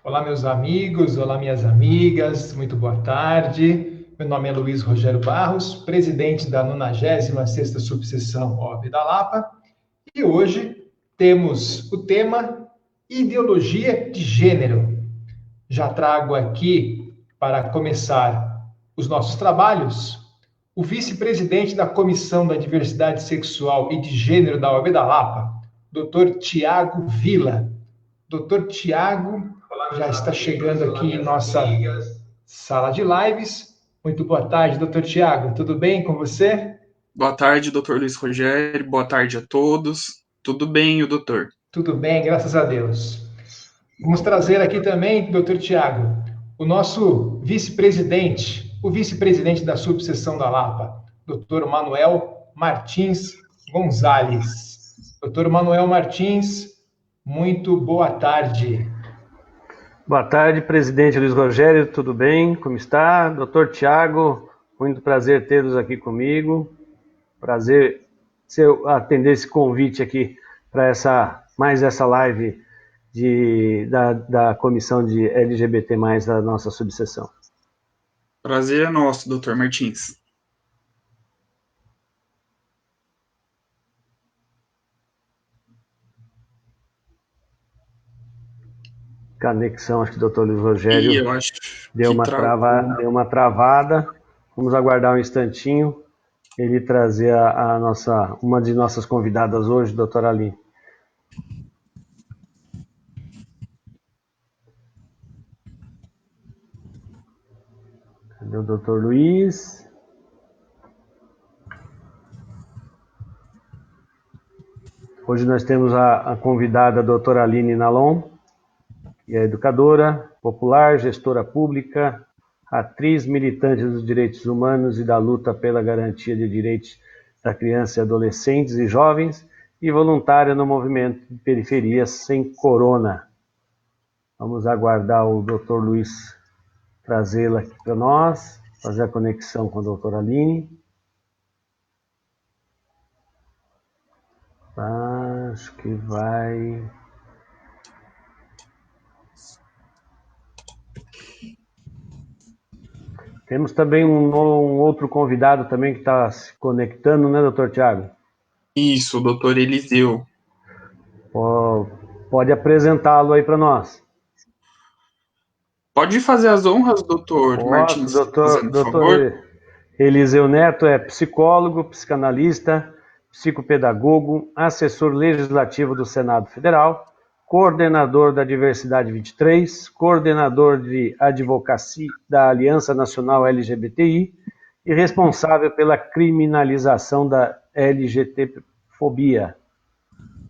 Olá, meus amigos, olá, minhas amigas, muito boa tarde. Meu nome é Luiz Rogério Barros, presidente da 96ª Subseção OAB da Lapa, e hoje temos o tema Ideologia de Gênero. Já trago aqui, para começar os nossos trabalhos, o vice-presidente da Comissão da Diversidade Sexual e de Gênero da OAB da Lapa, Dr. Tiago Vila. Doutor Tiago já está chegando aqui em nossa sala de lives. Muito boa tarde, doutor Tiago. Tudo bem com você? Boa tarde, doutor Luiz Rogério. Boa tarde a todos. Tudo bem, e o doutor? Tudo bem, graças a Deus. Vamos trazer aqui também, doutor Tiago, o nosso vice-presidente, o vice-presidente da subseção da Lapa, doutor Manuel Martins Gonzalez. Doutor Manuel Martins, muito boa tarde. Boa tarde, presidente Luiz Rogério, tudo bem? Como está? Doutor Tiago, muito prazer tê-los aqui comigo. Prazer atender esse convite aqui para mais essa live da comissão de LGBT+, da nossa subseção. Prazer é nosso, doutor Martins. Conexão, acho que o doutor Luiz E Rogério eu acho deu que uma, travou. deu uma travada. Vamos aguardar um instantinho, ele trazer uma de nossas convidadas hoje, doutora Aline. Cadê o doutor Luiz? Hoje nós temos a convidada a doutora Aline Nalon, que é educadora popular, gestora pública, atriz, militante dos direitos humanos e da luta pela garantia de direitos da criança, adolescentes e jovens, e voluntária no movimento de periferias sem corona. Vamos aguardar o doutor Luiz trazê-la aqui para nós, fazer a conexão com a doutora Aline. Acho que vai... Temos também um outro convidado também que está se conectando, né, doutor Tiago? Isso, doutor Eliseu. Pode apresentá-lo aí para nós. Pode fazer as honras, doutor Posso, Martins, fazendo favor? doutor Eliseu Neto é psicólogo, psicanalista, psicopedagogo, assessor legislativo do Senado Federal, coordenador da Diversidade 23, coordenador de advocacia da Aliança Nacional LGBTI e responsável pela criminalização da LGBTfobia.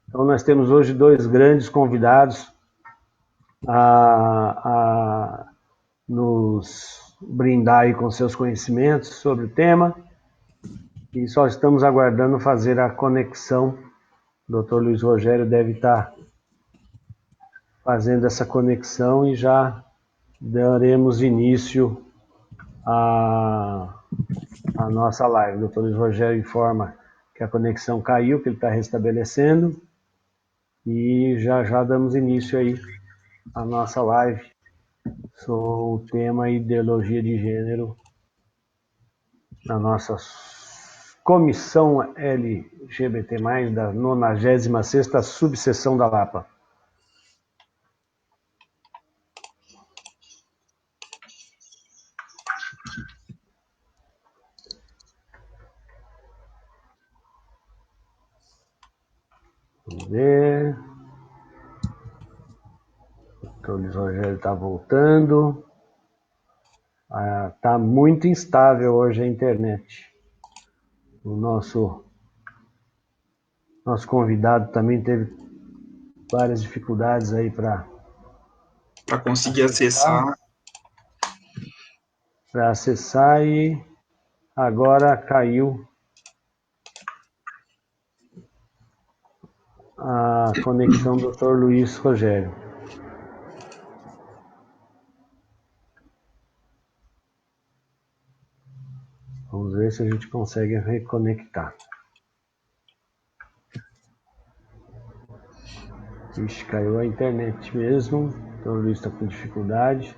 Então nós temos hoje dois grandes convidados a nos brindar aí com seus conhecimentos sobre o tema e só estamos aguardando fazer a conexão. O Dr. Luiz Rogério deve estar fazendo essa conexão e já daremos início à nossa live. O Dr. Luiz Rogério informa que a conexão caiu, que ele está restabelecendo e já damos início aí à nossa live sobre o tema ideologia de gênero na nossa comissão LGBT+, da 96ª subseção da Lapa. Vamos ver. O Luiz Rogério está voltando. Está muito instável hoje a internet. O nosso convidado também teve várias dificuldades aí para Conseguir acessar. E agora caiu a conexão do Dr. Luiz Rogério. Vamos ver se a gente consegue reconectar. Ixi, caiu a internet mesmo. Então o Luiz está com dificuldade.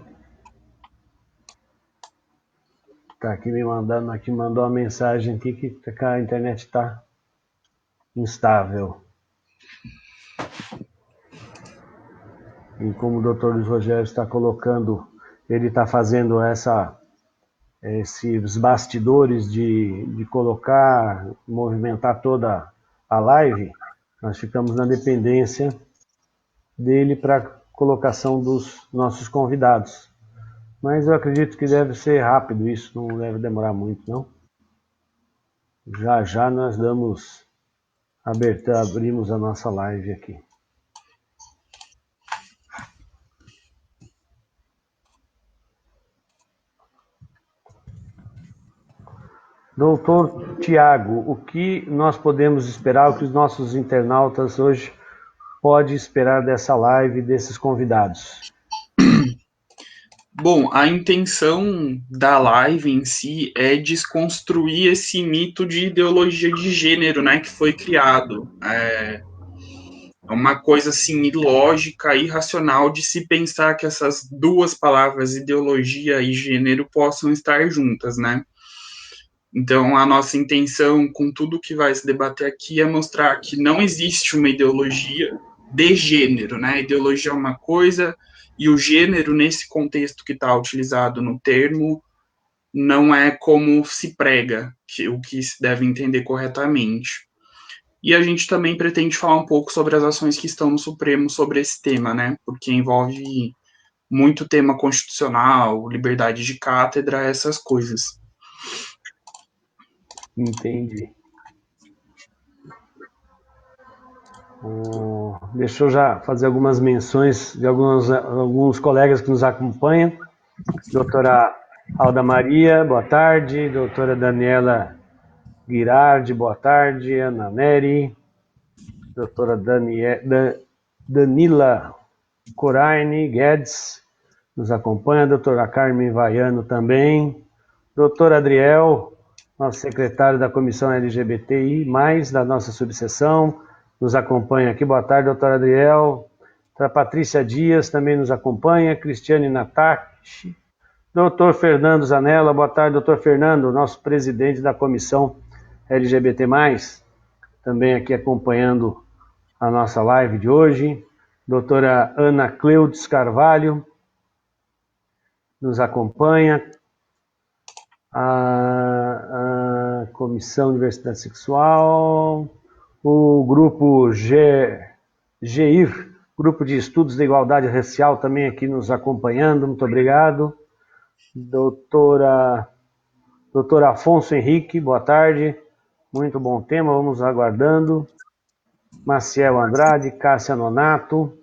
Tá aqui me mandando, aqui mandou uma mensagem aqui que a internet está instável. E como o Dr. Luiz Rogério está colocando, ele está fazendo esses bastidores de colocar, movimentar toda a live, nós ficamos na dependência dele para colocação dos nossos convidados. Mas eu acredito que deve ser rápido isso, não deve demorar muito, não. Já já nós abrimos a nossa live aqui. Doutor Tiago, o que nós podemos esperar, o que os nossos internautas hoje podem esperar dessa live, desses convidados? Bom, a intenção da live em si é desconstruir esse mito de ideologia de gênero, né, que foi criado. É uma coisa assim ilógica, irracional de se pensar que essas duas palavras, ideologia e gênero, possam estar juntas, né? Então, a nossa intenção com tudo que vai se debater aqui é mostrar que não existe uma ideologia de gênero, né? A ideologia é uma coisa e o gênero, nesse contexto que está utilizado no termo, não é como se prega, o que se deve entender corretamente. E a gente também pretende falar um pouco sobre as ações que estão no Supremo sobre esse tema, né? Porque envolve muito tema constitucional, liberdade de cátedra, essas coisas. Entendi. Deixa eu já fazer algumas menções de alguns colegas que nos acompanham. Doutora Alda Maria, boa tarde. Doutora Daniela Guirardi, boa tarde. Ana Neri. Doutora Danila Coraine Guedes nos acompanha. Doutora Carmen Vaiano também. Doutor Adriel, nosso secretário da Comissão LGBTI+, da nossa subseção, nos acompanha aqui. Boa tarde, doutor Adriel. A Patrícia Dias também nos acompanha. Cristiane Natachi. Doutor Fernando Zanella, boa tarde, doutor Fernando, nosso presidente da Comissão LGBT+, também aqui acompanhando a nossa live de hoje. Doutora Ana Cleudes Carvalho nos acompanha. A Comissão de Diversidade Sexual, o grupo GEIR, Grupo de Estudos da Igualdade Racial, também aqui nos acompanhando, muito obrigado. Doutor Afonso Henrique, boa tarde, muito bom tema, vamos aguardando. Maciel Andrade, Cássia Nonato,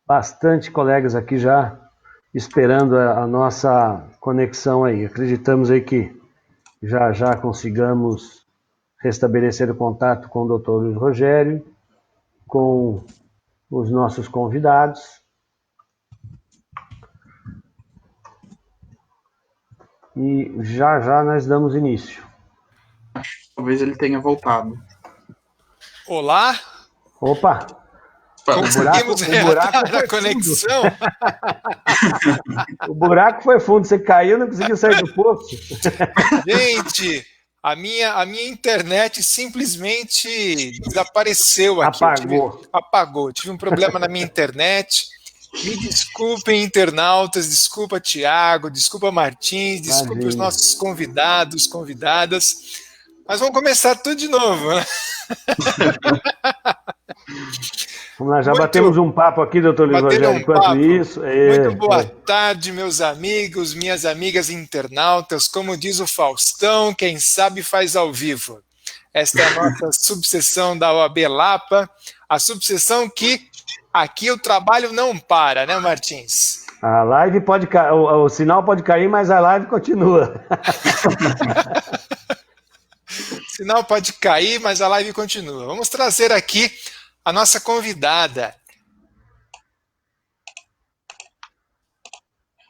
bastante colegas aqui já esperando a nossa conexão aí. Acreditamos aí que já consigamos restabelecer o contato com o Dr. Luiz Rogério, com os nossos convidados. E já nós damos início. Talvez ele tenha voltado. Olá! Opa! Conseguimos relatar a conexão? O buraco foi fundo, você caiu, não conseguiu sair do poço. Gente, a minha internet simplesmente desapareceu aqui. Apagou. Tive um problema na minha internet. Me desculpem, internautas, desculpa, Tiago, desculpa, Martins, desculpe os nossos convidados, convidadas. Mas vamos começar tudo de novo, né? Vamos lá, já batemos um papo aqui, doutor Luiz Rogério, enquanto isso... Muito boa tarde, meus amigos, minhas amigas internautas. Como diz o Faustão, quem sabe faz ao vivo. Esta é a nossa subseção da OAB Lapa, a subseção que aqui o trabalho não para, né, Martins? A live pode cair, o sinal pode cair, mas a live continua. O sinal pode cair, mas a live continua. Vamos trazer aqui a nossa convidada,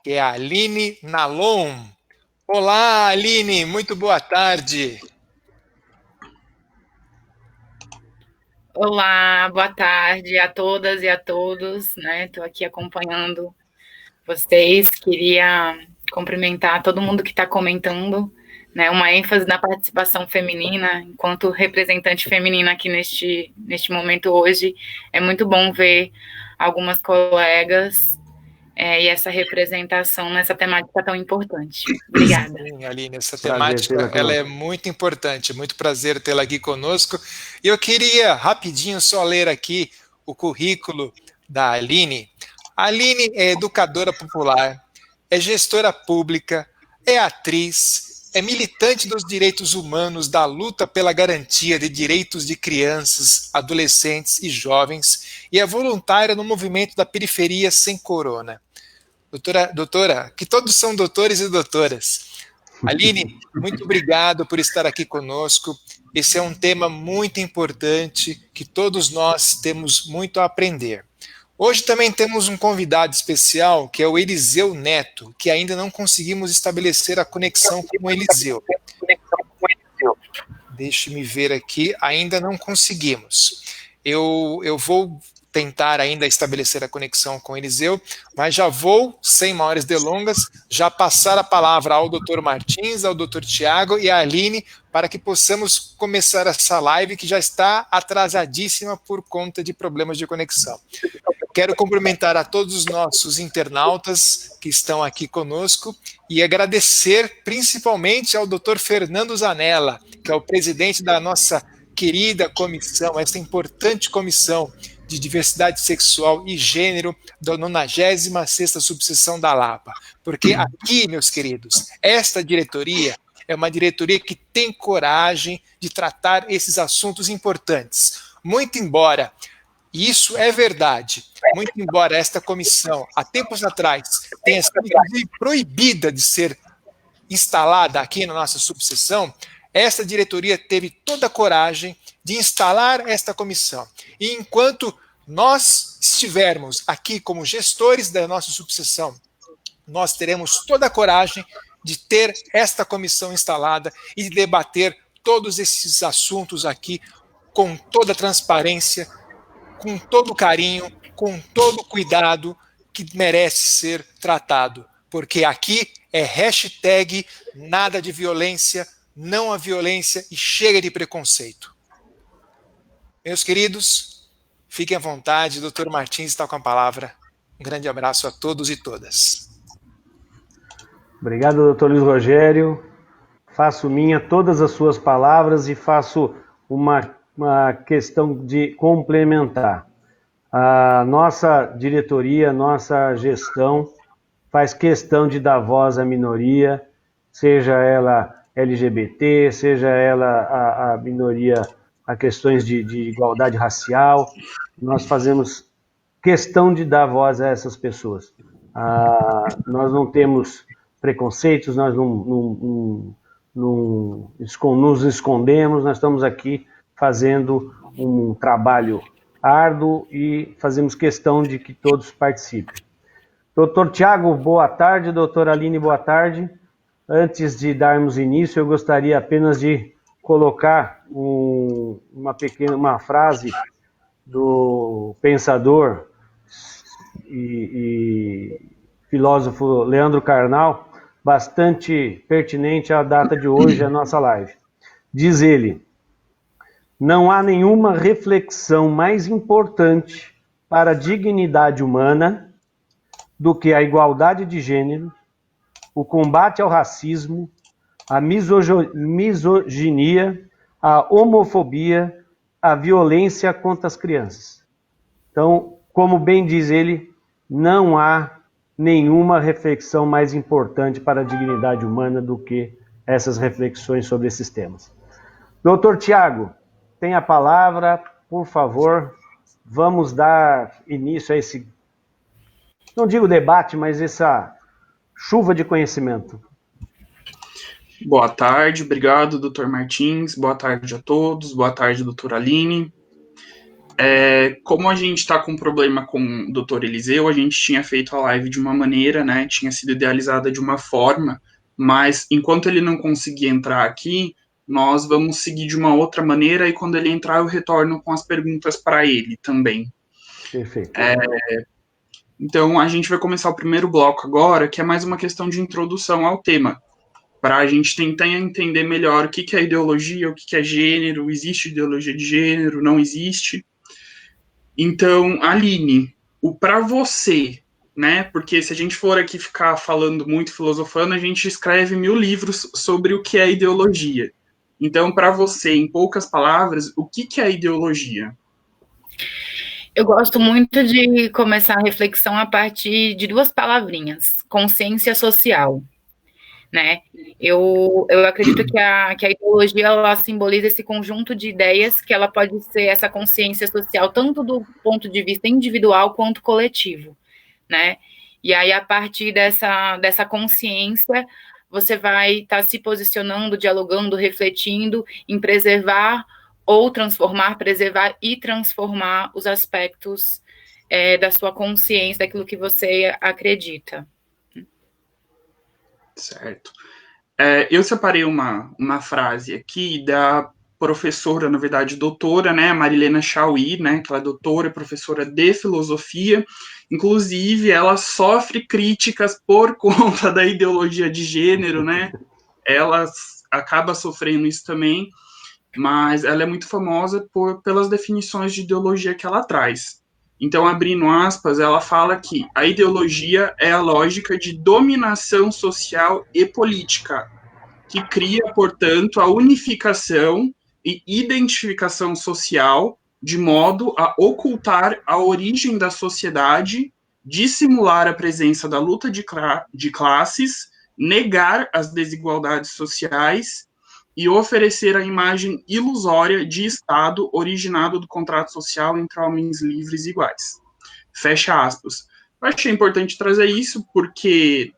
que é a Aline Nalon. Olá, Aline, muito boa tarde. Olá, boa tarde a todas e a todos, né? Estou aqui acompanhando vocês. Queria cumprimentar todo mundo que está comentando, né? Uma ênfase na participação feminina, enquanto representante feminina aqui neste momento hoje. É muito bom ver algumas colegas e essa representação nessa temática tão importante. Obrigada. Sim, Aline, essa temática ela é muito importante, muito prazer tê-la aqui conosco. E eu queria rapidinho só ler aqui o currículo da Aline. A Aline é educadora popular, é gestora pública, é atriz, é militante dos direitos humanos, da luta pela garantia de direitos de crianças, adolescentes e jovens, e é voluntária no movimento da Periferia Sem Corona. Doutora, que todos são doutores e doutoras. Aline, muito obrigado por estar aqui conosco. Esse é um tema muito importante que todos nós temos muito a aprender. Hoje também temos um convidado especial, que é o Eliseu Neto, que ainda não conseguimos estabelecer a conexão com o Eliseu. Deixe-me ver aqui, ainda não conseguimos. Eu vou tentar ainda estabelecer a conexão com o Eliseu, mas já vou, sem maiores delongas, já passar a palavra ao Dr. Martins, ao Dr. Tiago e à Aline, para que possamos começar essa live que já está atrasadíssima por conta de problemas de conexão. Quero cumprimentar a todos os nossos internautas que estão aqui conosco e agradecer principalmente ao Dr. Fernando Zanella, que é o presidente da nossa querida comissão, essa importante comissão de diversidade sexual e gênero da 96ª subseção da Lapa. Porque aqui, meus queridos, esta diretoria é uma diretoria que tem coragem de tratar esses assuntos importantes. Muito embora isso é verdade, muito embora esta comissão, há tempos atrás, tenha sido proibida de ser instalada aqui na nossa subseção, esta diretoria teve toda a coragem de instalar esta comissão. E enquanto nós estivermos aqui como gestores da nossa subseção, nós teremos toda a coragem de ter esta comissão instalada e de debater todos esses assuntos aqui com toda a transparência, com todo o carinho, com todo o cuidado que merece ser tratado. Porque aqui é hashtag nada de violência, não a violência e chega de preconceito. Meus queridos, fiquem à vontade, o Dr. Martins está com a palavra. Um grande abraço a todos e todas. Obrigado, doutor Luiz Rogério. Faço minha todas as suas palavras e faço uma questão de complementar. A nossa diretoria, nossa gestão faz questão de dar voz à minoria, seja ela LGBT, seja ela a minoria a questões de igualdade racial. Nós fazemos questão de dar voz a essas pessoas. Nós não temos preconceitos, nós não nos escondemos, nós estamos aqui fazendo um trabalho árduo e fazemos questão de que todos participem. Doutor Tiago, boa tarde. Doutora Aline, boa tarde. Antes de darmos início, eu gostaria apenas de colocar uma frase do pensador e filósofo Leandro Carnal, bastante pertinente à data de hoje, a nossa live. Diz ele: não há nenhuma reflexão mais importante para a dignidade humana do que a igualdade de gênero, o combate ao racismo, a misoginia, a homofobia, a violência contra as crianças. Então, como bem diz ele, não há nenhuma reflexão mais importante para a dignidade humana do que essas reflexões sobre esses temas. Doutor Tiago, tem a palavra, por favor. Vamos dar início a esse, não digo debate, mas essa chuva de conhecimento. Boa tarde, obrigado, Dr. Martins. Boa tarde a todos. Boa tarde, doutora Aline. Como a gente está com problema com o Dr. Eliseu, a gente tinha feito a live de uma maneira, né? Tinha sido idealizada de uma forma, mas enquanto ele não conseguia entrar aqui, nós vamos seguir de uma outra maneira, e quando ele entrar eu retorno com as perguntas para ele também. Perfeito. Então, a gente vai começar o primeiro bloco agora, que é mais uma questão de introdução ao tema, para a gente tentar entender melhor o que é ideologia, o que é gênero, existe ideologia de gênero, não existe. Então, Aline, para você, né, porque se a gente for aqui ficar falando muito, filosofando, a gente escreve 1000 livros sobre o que é ideologia. Então, para você, em poucas palavras, o que é ideologia? Eu gosto muito de começar a reflexão a partir de 2 palavrinhas: consciência social, né? Eu acredito que a ideologia, ela simboliza esse conjunto de ideias, que ela pode ser essa consciência social, tanto do ponto de vista individual quanto coletivo, né? E aí, a partir dessa consciência, você vai estar se posicionando, dialogando, refletindo em preservar ou transformar, preservar e transformar os aspectos da sua consciência, daquilo que você acredita. Certo. Eu separei uma frase aqui da professora, na verdade, doutora, né, Marilena Chauí, né, que ela é doutora e professora de filosofia. Inclusive, ela sofre críticas por conta da ideologia de gênero, né? Ela acaba sofrendo isso também, mas ela é muito famosa pelas definições de ideologia que ela traz. Então, abrindo aspas, ela fala que a ideologia é a lógica de dominação social e política, que cria, portanto, a unificação e identificação social de modo a ocultar a origem da sociedade, dissimular a presença da luta de classes, negar as desigualdades sociais e oferecer a imagem ilusória de Estado originado do contrato social entre homens livres e iguais. Fecha aspas. Eu achei importante trazer isso porque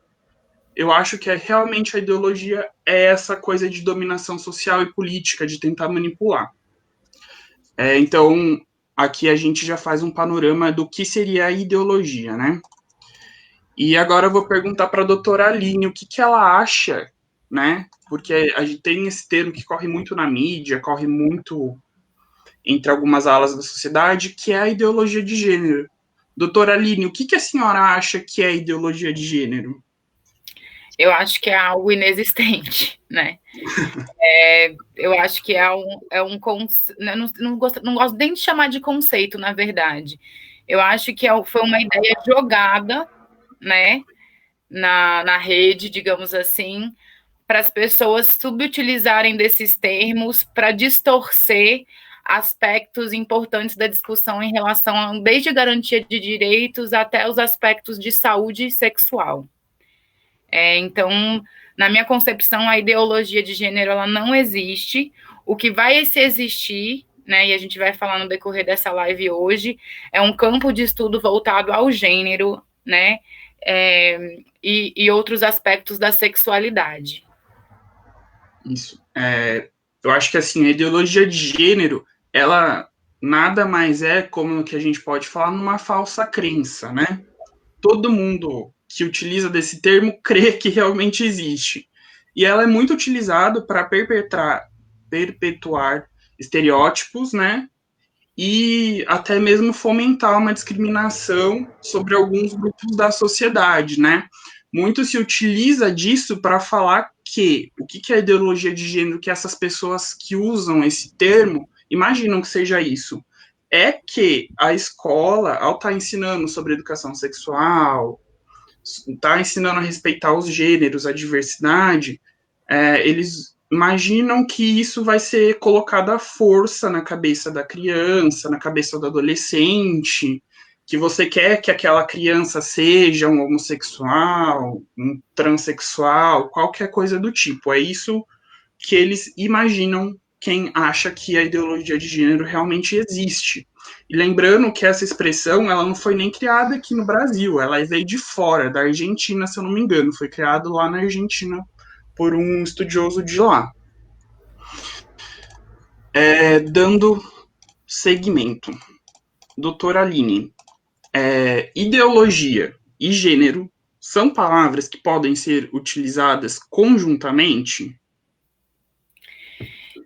eu acho que realmente a ideologia é essa coisa de dominação social e política, de tentar manipular. Então, aqui a gente já faz um panorama do que seria a ideologia, né? E agora eu vou perguntar para a doutora Aline o que ela acha, né? Porque a gente tem esse termo que corre muito na mídia, corre muito entre algumas alas da sociedade, que é a ideologia de gênero. Doutora Aline, o que a senhora acha que é ideologia de gênero? Eu acho que é algo inexistente, né? Eu acho que não gosto nem de chamar de conceito, na verdade. Eu acho que foi uma ideia jogada, né, na rede, digamos assim, para as pessoas subutilizarem desses termos para distorcer aspectos importantes da discussão em relação desde a garantia de direitos até os aspectos de saúde sexual. Então, na minha concepção, a ideologia de gênero ela não existe. O que vai se existir, né, e a gente vai falar no decorrer dessa live hoje, é um campo de estudo voltado ao gênero, né, e outros aspectos da sexualidade. Isso. Eu acho que assim, a ideologia de gênero, ela nada mais é como que a gente pode falar numa falsa crença, né? Todo mundo que utiliza desse termo crê que realmente existe. E ela é muito utilizada para perpetuar estereótipos, né? E até mesmo fomentar uma discriminação sobre alguns grupos da sociedade, né? Muito se utiliza disso para falar que o que é a ideologia de gênero, que essas pessoas que usam esse termo imaginam que seja isso. É que a escola, ao estar ensinando sobre educação sexual, está ensinando a respeitar os gêneros, a diversidade, eles imaginam que isso vai ser colocado à força na cabeça da criança, na cabeça do adolescente, que você quer que aquela criança seja um homossexual, um transexual, qualquer coisa do tipo. É isso que eles imaginam quem acha que a ideologia de gênero realmente existe. E lembrando que essa expressão, ela não foi nem criada aqui no Brasil, ela veio de fora, da Argentina, se eu não me engano, foi criado lá na Argentina por um estudioso de lá. Dando seguimento. Doutora Aline, ideologia e gênero são palavras que podem ser utilizadas conjuntamente?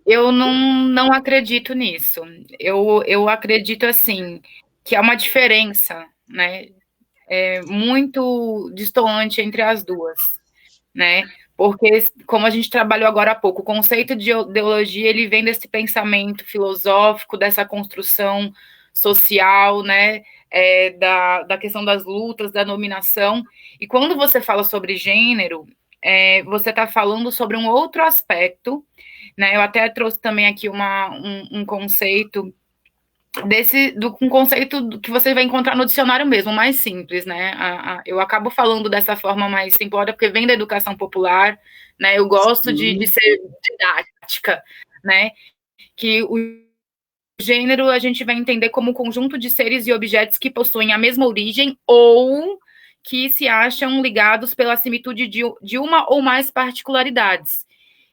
Eu não acredito nisso. Eu acredito, assim, que há uma diferença, né, muito distoante entre as duas, né? Porque, como a gente trabalhou agora há pouco, o conceito de ideologia, ele vem desse pensamento filosófico, dessa construção social, né, da questão das lutas, da dominação, e quando você fala sobre gênero, você está falando sobre um outro aspecto, né? Eu até trouxe também aqui um conceito um conceito que você vai encontrar no dicionário mesmo, mais simples, né? Eu acabo falando dessa forma mais simplória, porque vem da educação popular, né? Eu gosto de ser didática, né? Que o gênero a gente vai entender como um conjunto de seres e objetos que possuem a mesma origem ou que se acham ligados pela similitude de uma ou mais particularidades.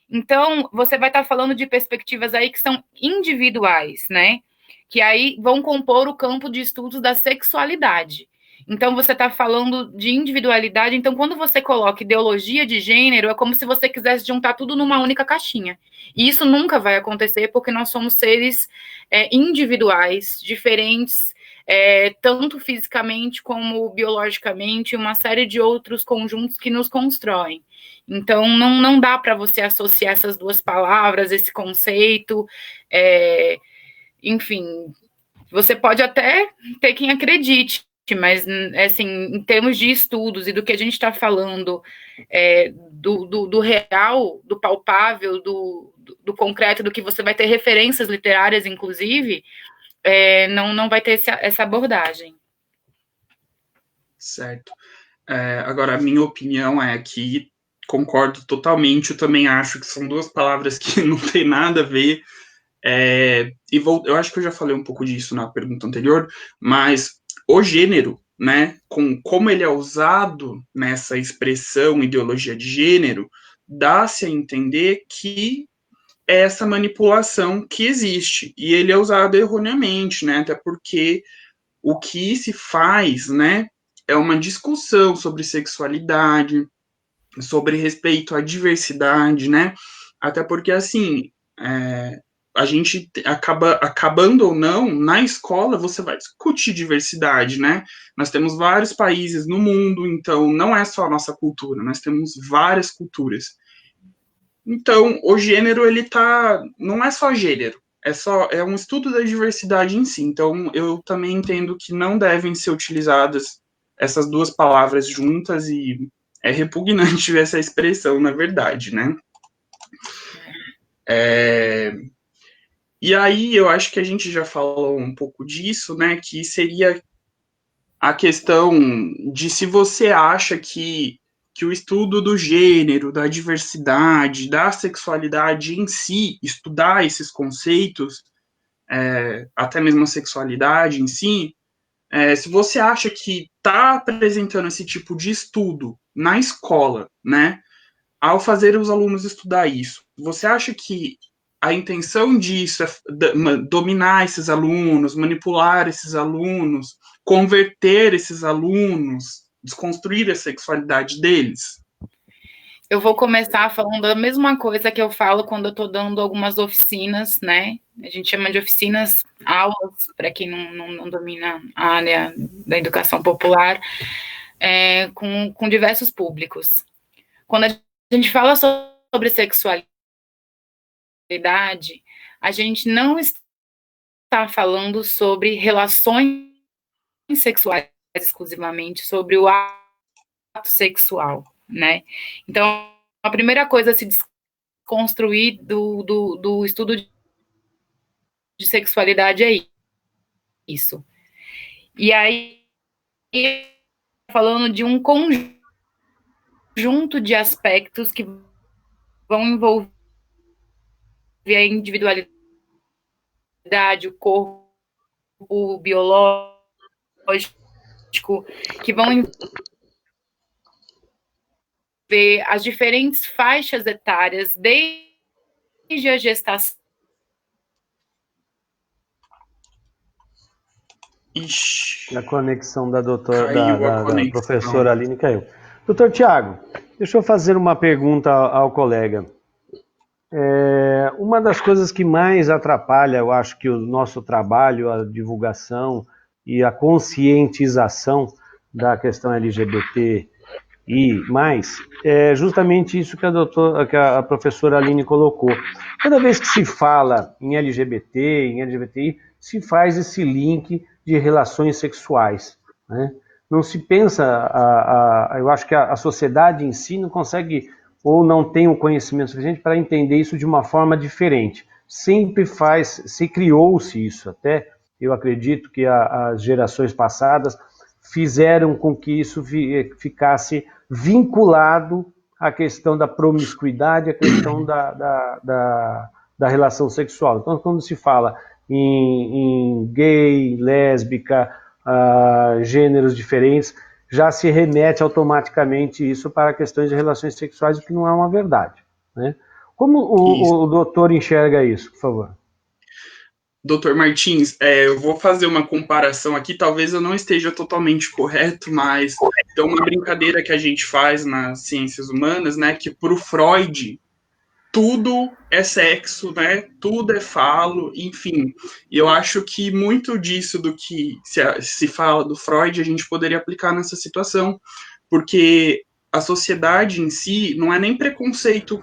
Então, você vai estar falando de perspectivas aí que são individuais, né? Que aí vão compor o campo de estudos da sexualidade. Então, você está falando de individualidade. Então, quando você coloca ideologia de gênero, é como se você quisesse juntar tudo numa única caixinha. E isso nunca vai acontecer, porque nós somos seres individuais, diferentes, tanto fisicamente como biologicamente, uma série de outros conjuntos que nos constroem. Então, não dá para você associar essas duas palavras, esse conceito. Enfim, você pode até ter quem acredite, mas, assim, em termos de estudos e do que a gente está falando, do real, do palpável, do concreto, do que você vai ter referências literárias, inclusive, não vai ter essa abordagem. Certo. Agora, a minha opinião é que concordo totalmente, eu também acho que são duas palavras que não tem nada a ver. Eu acho que eu já falei um pouco disso na pergunta anterior, mas o gênero, né, como ele é usado nessa expressão ideologia de gênero, dá-se a entender que é essa manipulação que existe, e ele é usado erroneamente, né, até porque o que se faz, né, é uma discussão sobre sexualidade, sobre respeito à diversidade, né, até porque, assim, a gente acabando ou não, na escola você vai discutir diversidade, né? Nós temos vários países no mundo, então não é só a nossa cultura, nós temos várias culturas. Então, o gênero, não é só gênero, é um estudo da diversidade em si. Então, eu também entendo que não devem ser utilizadas essas duas palavras juntas e é repugnante essa expressão, na verdade, né? E aí, eu acho que a gente já falou um pouco disso, né, que seria a questão de se você acha que o estudo do gênero, da diversidade, da sexualidade em si, estudar esses conceitos, até mesmo a sexualidade em si, se você acha que está apresentando esse tipo de estudo na escola, né, ao fazer os alunos estudar isso, você acha que a intenção disso é dominar esses alunos, manipular esses alunos, converter esses alunos, desconstruir a sexualidade deles? Eu vou começar falando a mesma coisa que eu falo quando eu estou dando algumas oficinas, né? A gente chama de oficinas, aulas, para quem não domina a área da educação popular, com diversos públicos. Quando a gente fala sobre sexualidade, a gente não está falando sobre relações sexuais exclusivamente, sobre o ato sexual, né? Então, a primeira coisa a se desconstruir do estudo de sexualidade é isso. E aí, falando de um conjunto de aspectos que vão envolver a individualidade, o corpo biológico, que vão ver as diferentes faixas etárias, desde a gestação. Ixi, a conexão da professora Aline caiu. Doutor Tiago, deixa eu fazer uma pergunta ao colega. Uma das coisas que mais atrapalha, eu acho que o nosso trabalho, a divulgação e a conscientização da questão LGBT e mais, é justamente isso que a professora Aline colocou. Toda vez que se fala em LGBT, em LGBTI, se faz esse link de relações sexuais, né? Não se pensa, eu acho que a sociedade em si não consegue ou não tem o conhecimento suficiente para entender isso de uma forma diferente. Sempre criou-se isso, até eu acredito que as gerações passadas fizeram com que isso ficasse vinculado à questão da promiscuidade, à questão da relação sexual. Então, quando se fala em gay, lésbica, gêneros diferentes, já se remete automaticamente isso para questões de relações sexuais, o que não é uma verdade, né? Como o doutor enxerga isso, por favor? Doutor Martins, eu vou fazer uma comparação aqui, talvez eu não esteja totalmente correto, mas é uma brincadeira que a gente faz nas ciências humanas, né, que para o Freud tudo é sexo, né, tudo é falo, enfim. E eu acho que muito disso do que se fala do Freud a gente poderia aplicar nessa situação, porque a sociedade em si não é nem preconceito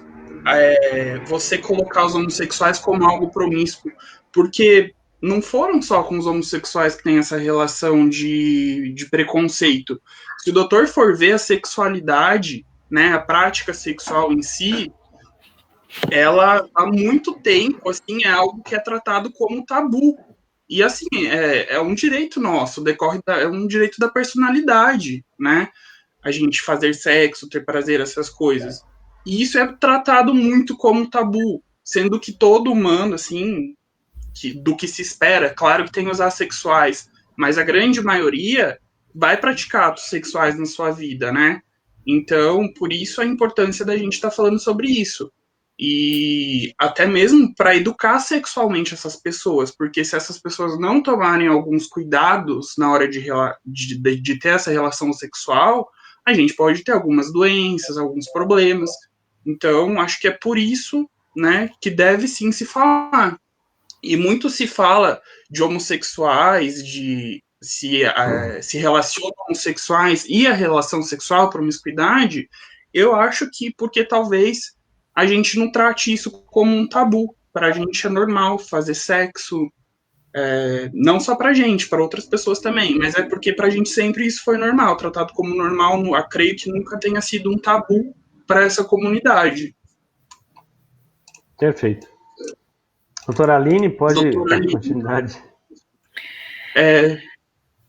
você colocar os homossexuais como algo promíscuo, porque não foram só com os homossexuais que tem essa relação de preconceito. Se o doutor for ver a sexualidade, né, a prática sexual em si, ela há muito tempo assim, é algo que é tratado como tabu. E assim, é um direito nosso, é um direito da personalidade, né? A gente fazer sexo, ter prazer, essas coisas. E isso é tratado muito como tabu, sendo que todo humano, assim, do que se espera, claro que tem os assexuais, mas a grande maioria vai praticar atos sexuais na sua vida, né? Então, por isso a importância da gente estar falando sobre isso. E até mesmo para educar sexualmente essas pessoas, porque se essas pessoas não tomarem alguns cuidados na hora de ter essa relação sexual, a gente pode ter algumas doenças, alguns problemas. Então, acho que é por isso, né, que deve sim se falar. E muito se fala de homossexuais, de se relacionam homossexuais e a relação sexual, promiscuidade, eu acho que porque talvez a gente não trate isso como um tabu. Para a gente é normal fazer sexo, não só para a gente, para outras pessoas também, mas é porque para a gente sempre isso foi normal, tratado como normal, creio que nunca tenha sido um tabu para essa comunidade. Perfeito. Doutora Aline, pode dar continuidade.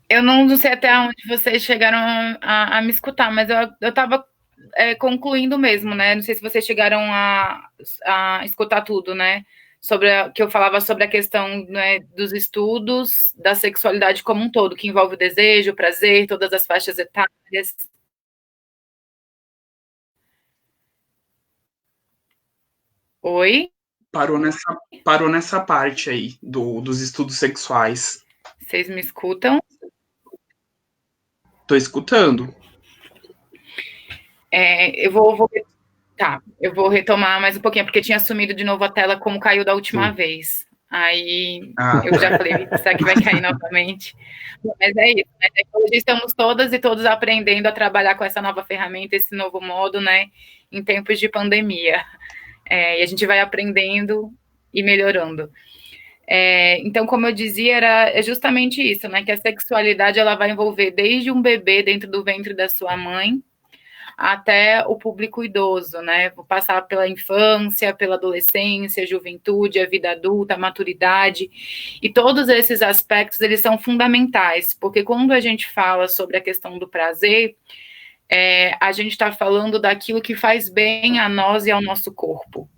Eu não sei até onde vocês chegaram a me escutar, mas eu estava concluindo mesmo, né? Não sei se vocês chegaram a escutar tudo, né? Que eu falava sobre a questão, né, dos estudos da sexualidade como um todo, que envolve o desejo, o prazer, todas as faixas etárias. Oi? Parou nessa parte aí dos estudos sexuais. Vocês me escutam? Tô escutando. Eu vou retomar mais um pouquinho, porque tinha sumido de novo a tela como caiu da última vez. Aí eu já falei, será que vai cair novamente? Mas é isso, né? Hoje estamos todas e todos aprendendo a trabalhar com essa nova ferramenta, esse novo modo, né? Em tempos de pandemia. E a gente vai aprendendo e melhorando. Então, como eu dizia, é justamente isso, né? Que a sexualidade ela vai envolver desde um bebê dentro do ventre da sua mãe até o público idoso, né? Vou passar pela infância, pela adolescência, juventude, a vida adulta, a maturidade, e todos esses aspectos, eles são fundamentais, porque quando a gente fala sobre a questão do prazer, a gente está falando daquilo que faz bem a nós e ao nosso corpo.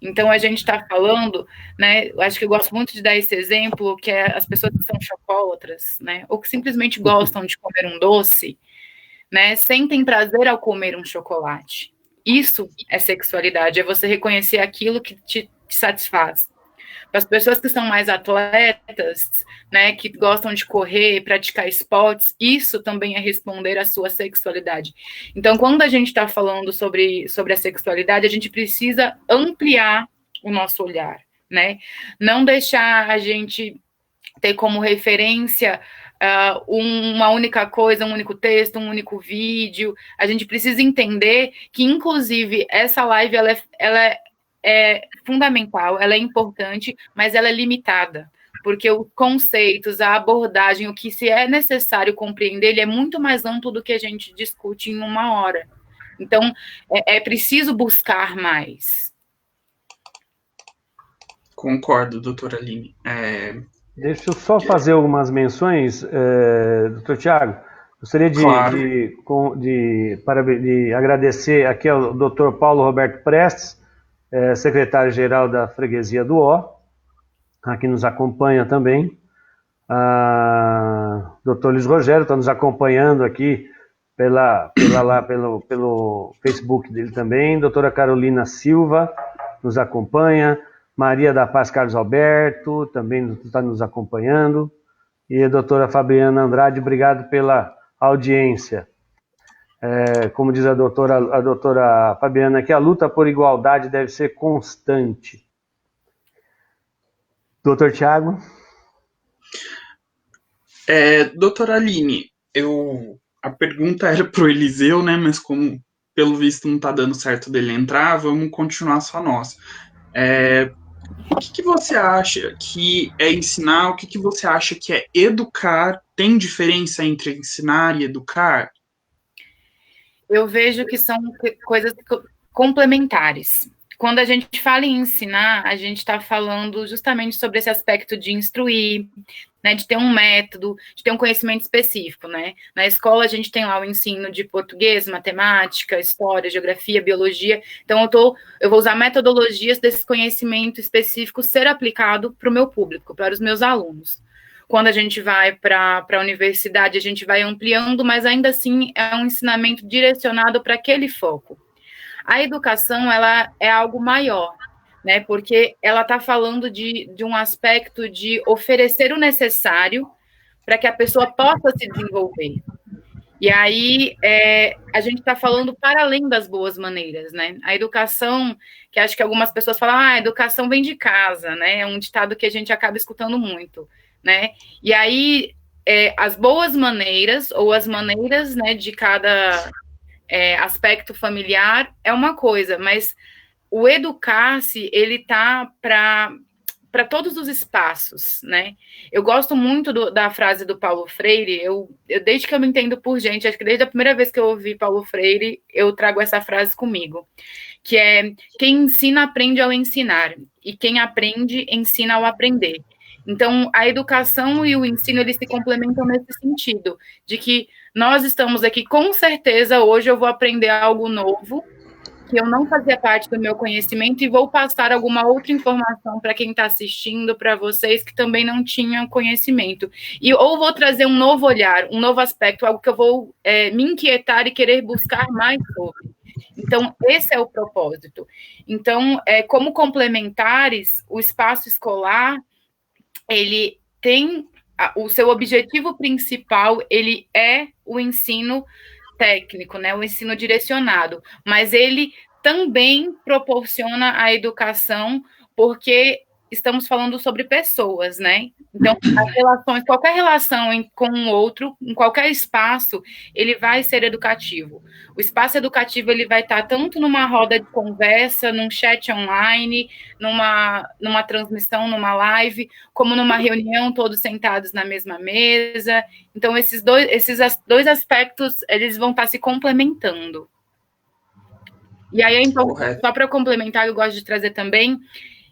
Então, a gente está falando, né, eu acho que eu gosto muito de dar esse exemplo, que é as pessoas que são chocólatras, né, ou que simplesmente gostam de comer um doce, né, sentem prazer ao comer um chocolate. Isso é sexualidade, é você reconhecer aquilo que te satisfaz. Para as pessoas que são mais atletas, né, que gostam de correr, praticar esportes, isso também é responder à sua sexualidade. Então, quando a gente está falando sobre a sexualidade, a gente precisa ampliar o nosso olhar, né? Não deixar a gente ter como referência uma única coisa, um único texto, um único vídeo. A gente precisa entender que, inclusive, essa live ela é fundamental, ela é importante, mas ela é limitada, porque os conceitos, a abordagem, o que se é necessário compreender, ele é muito mais amplo do que a gente discute em uma hora. Então, é preciso buscar mais. Concordo, doutora Aline. Deixa eu só fazer algumas menções, doutor Tiago. Gostaria de agradecer aqui ao doutor Paulo Roberto Prestes, secretário-geral da Freguesia do Ó, aqui nos acompanha também. Doutor Luiz Rogério está nos acompanhando aqui pelo Facebook dele também. Doutora Carolina Silva nos acompanha. Maria da Paz Carlos Alberto também está nos acompanhando. E a doutora Fabiana Andrade, obrigado pela audiência. Como diz a doutora Fabiana, que a luta por igualdade deve ser constante. Doutor Tiago? Doutora Aline, a pergunta era para o Eliseu, né? Mas como pelo visto não está dando certo dele entrar, vamos continuar só nós. O que você acha que é ensinar? O que você acha que é educar? Tem diferença entre ensinar e educar? Eu vejo que são coisas complementares. Quando a gente fala em ensinar, a gente está falando justamente sobre esse aspecto de instruir, né, de ter um método, de ter um conhecimento específico, né? Na escola a gente tem lá o ensino de português, matemática, história, geografia, biologia. Então eu vou usar metodologias desse conhecimento específico ser aplicado para o meu público, para os meus alunos. Quando a gente vai para a universidade, a gente vai ampliando, mas ainda assim é um ensinamento direcionado para aquele foco. A educação, ela é algo maior, né? Porque ela está falando de um aspecto de oferecer o necessário para que a pessoa possa se desenvolver. E aí, a gente está falando para além das boas maneiras, né? A educação, que acho que algumas pessoas falam, a educação vem de casa, né? É um ditado que a gente acaba escutando muito, né? E aí, as boas maneiras, ou as maneiras, né, de cada aspecto familiar é uma coisa, mas o educar-se, ele tá para todos os espaços, né? Eu gosto muito da frase do Paulo Freire, eu desde que eu me entendo por gente, acho que desde a primeira vez que eu ouvi Paulo Freire, eu trago essa frase comigo, que é: quem ensina aprende ao ensinar, e quem aprende ensina ao aprender. Então, a educação e o ensino, eles se complementam nesse sentido, de que nós estamos aqui, com certeza, hoje eu vou aprender algo novo, que eu não fazia parte do meu conhecimento, e vou passar alguma outra informação para quem está assistindo, para vocês que também não tinham conhecimento. Ou vou trazer um novo olhar, um novo aspecto, algo que eu vou me inquietar e querer buscar mais sobre. Então, esse é o propósito. Então, como complementares, o espaço escolar, ele tem o seu objetivo principal, ele é o ensino técnico, né, o ensino direcionado, mas ele também proporciona a educação, porque estamos falando sobre pessoas, né? Então, as relações, qualquer relação com o outro, em qualquer espaço, ele vai ser educativo. O espaço educativo, ele vai estar tanto numa roda de conversa, num chat online, numa transmissão, numa live, como numa reunião, todos sentados na mesma mesa. Então, esses dois aspectos, eles vão estar se complementando. E aí, então, só para complementar, eu gosto de trazer também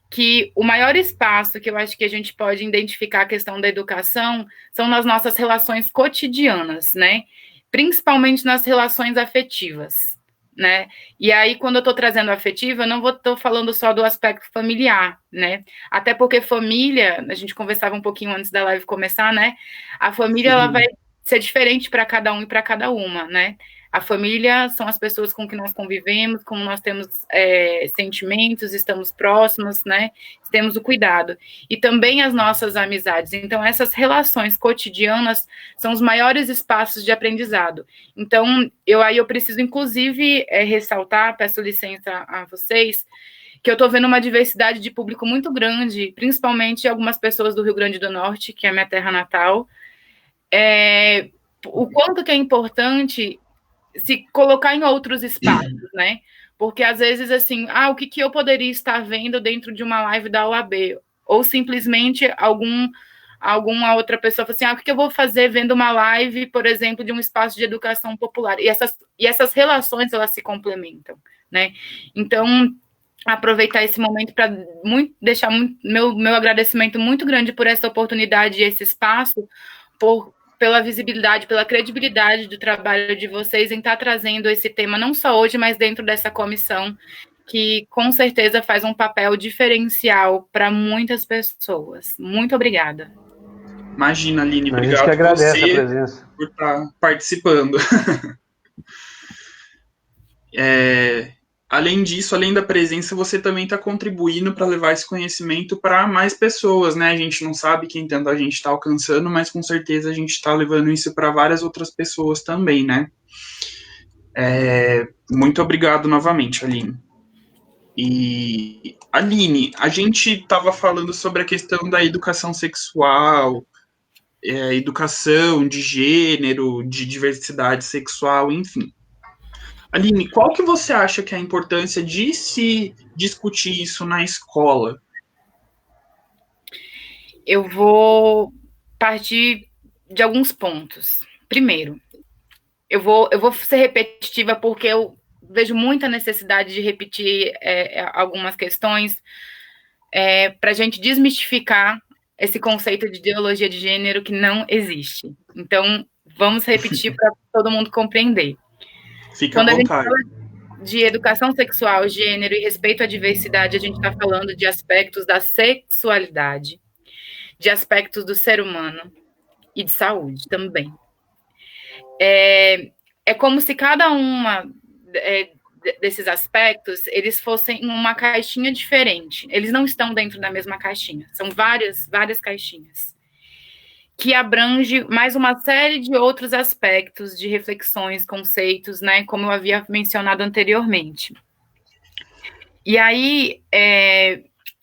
que o maior espaço que eu acho que a gente pode identificar a questão da educação são nas nossas relações cotidianas, né? Principalmente nas relações afetivas, né? E aí, quando eu estou trazendo afetiva, eu não estou falando só do aspecto familiar, né? Até porque família, a gente conversava um pouquinho antes da live começar, né? A família, ela vai ser diferente para cada um e para cada uma, né? A família são as pessoas com que nós convivemos, como nós temos sentimentos, estamos próximos, né? Temos o cuidado. E também as nossas amizades. Então, essas relações cotidianas são os maiores espaços de aprendizado. Então, eu preciso, inclusive, ressaltar, peço licença a vocês, que eu estou vendo uma diversidade de público muito grande, principalmente algumas pessoas do Rio Grande do Norte, que é a minha terra natal. O quanto que é importante se colocar em outros espaços, né? Porque às vezes, assim, o que eu poderia estar vendo dentro de uma live da OAB? Ou simplesmente alguma outra pessoa fala assim, o que eu vou fazer vendo uma live, por exemplo, de um espaço de educação popular? E essas relações, elas se complementam, né? Então, aproveitar esse momento para deixar meu agradecimento muito grande por essa oportunidade e esse espaço, pela visibilidade, pela credibilidade do trabalho de vocês em estar trazendo esse tema, não só hoje, mas dentro dessa comissão, que com certeza faz um papel diferencial para muitas pessoas. Muito obrigada. Imagina, Aline, obrigado. A gente que agradece a presença. Por estar participando. Além disso, além da presença, você também está contribuindo para levar esse conhecimento para mais pessoas, né? A gente não sabe quem tanto a gente está alcançando, mas com certeza a gente está levando isso para várias outras pessoas também, né? Muito obrigado novamente, Aline. E, Aline, a gente estava falando sobre a questão da educação sexual, educação de gênero, de diversidade sexual, enfim. Aline, qual que você acha que é a importância de se discutir isso na escola? Eu vou partir de alguns pontos. Primeiro, eu vou ser repetitiva porque eu vejo muita necessidade de repetir algumas questões para a gente desmistificar esse conceito de ideologia de gênero que não existe. Então, vamos repetir para todo mundo compreender. Fica à vontade. Quando a gente fala de educação sexual, gênero e respeito à diversidade, a gente está falando de aspectos da sexualidade, de aspectos do ser humano e de saúde também. É como se cada uma desses aspectos, eles fossem uma caixinha diferente. Eles não estão dentro da mesma caixinha. São várias caixinhas, que abrange mais uma série de outros aspectos de reflexões, conceitos, né, como eu havia mencionado anteriormente. E aí,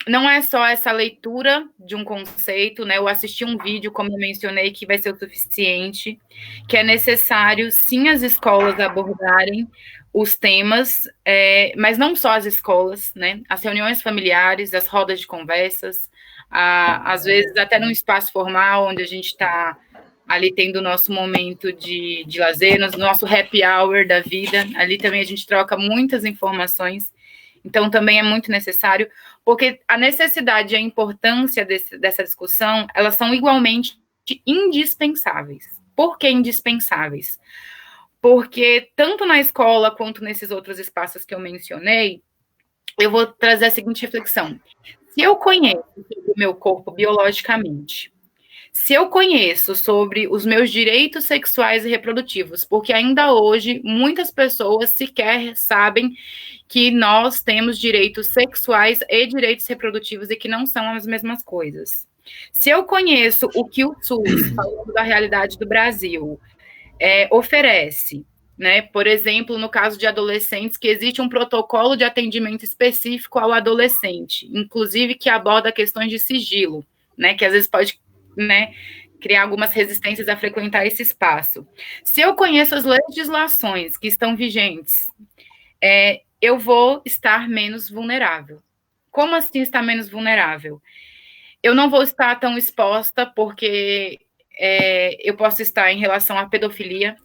não é só essa leitura de um conceito, né, eu assisti um vídeo, como eu mencionei, que vai ser o suficiente, que é necessário, sim, as escolas abordarem os temas, mas não só as escolas, né, as reuniões familiares, as rodas de conversas, às vezes até num espaço formal, onde a gente está ali tendo o nosso momento de lazer, no nosso happy hour da vida, ali também a gente troca muitas informações, então também é muito necessário, porque a necessidade e a importância dessa discussão, elas são igualmente indispensáveis. Por que indispensáveis? Porque tanto na escola quanto nesses outros espaços que eu mencionei, eu vou trazer a seguinte reflexão. Se eu conheço o meu corpo biologicamente, se eu conheço sobre os meus direitos sexuais e reprodutivos, porque ainda hoje muitas pessoas sequer sabem que nós temos direitos sexuais e direitos reprodutivos e que não são as mesmas coisas. Se eu conheço o que o SUS, falando da realidade do Brasil, oferece, né? Por exemplo, no caso de adolescentes, que existe um protocolo de atendimento específico ao adolescente, inclusive que aborda questões de sigilo, né? Que às vezes pode, né, criar algumas resistências a frequentar esse espaço. Se eu conheço as legislações que estão vigentes, eu vou estar menos vulnerável. Como assim estar menos vulnerável? Eu não vou estar tão exposta porque eu posso estar em relação à pedofilia,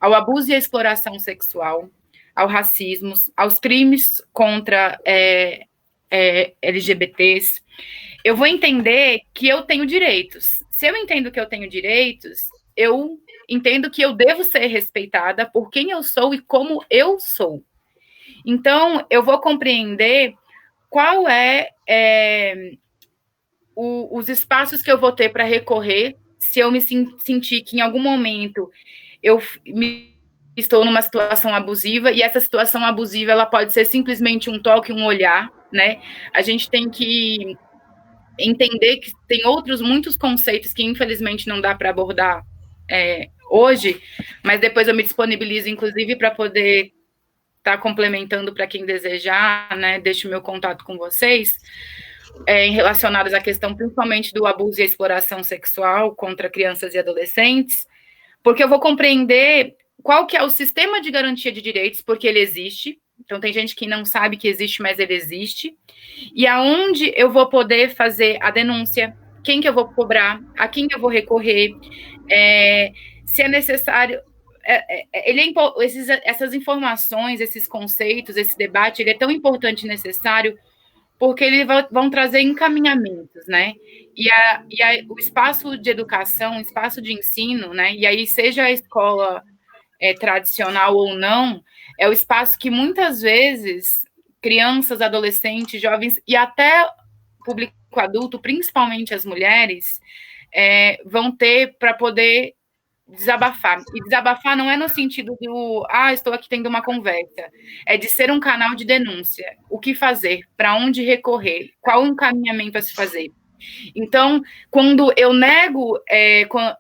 ao abuso e à exploração sexual, ao racismo, aos crimes contra LGBTs. Eu vou entender que eu tenho direitos. Se eu entendo que eu tenho direitos, eu entendo que eu devo ser respeitada por quem eu sou e como eu sou. Então, eu vou compreender qual os espaços que eu vou ter para recorrer se eu me sentir que em algum momento eu estou numa situação abusiva, e essa situação abusiva ela pode ser simplesmente um toque, um olhar, né? A gente tem que entender que tem muitos conceitos que infelizmente não dá para abordar hoje, mas depois eu me disponibilizo, inclusive, para poder estar complementando para quem desejar, né? Deixo o meu contato com vocês, relacionados à questão principalmente do abuso e exploração sexual contra crianças e adolescentes, porque eu vou compreender qual que é o sistema de garantia de direitos, porque ele existe. Então, tem gente que não sabe que existe, mas ele existe. E aonde eu vou poder fazer a denúncia, quem que eu vou cobrar, a quem eu vou recorrer, se é necessário... essas informações, esses conceitos, esse debate, ele é tão importante e necessário porque eles vão trazer encaminhamentos, né? O espaço de educação, o espaço de ensino, né? E aí, seja a escola tradicional ou não, é o espaço que muitas vezes crianças, adolescentes, jovens e até público adulto, principalmente as mulheres, vão ter para poder desabafar. E desabafar não é no sentido do, estou aqui tendo uma conversa. É de ser um canal de denúncia. O que fazer? Para onde recorrer? Qual o encaminhamento a se fazer? Então, quando eu nego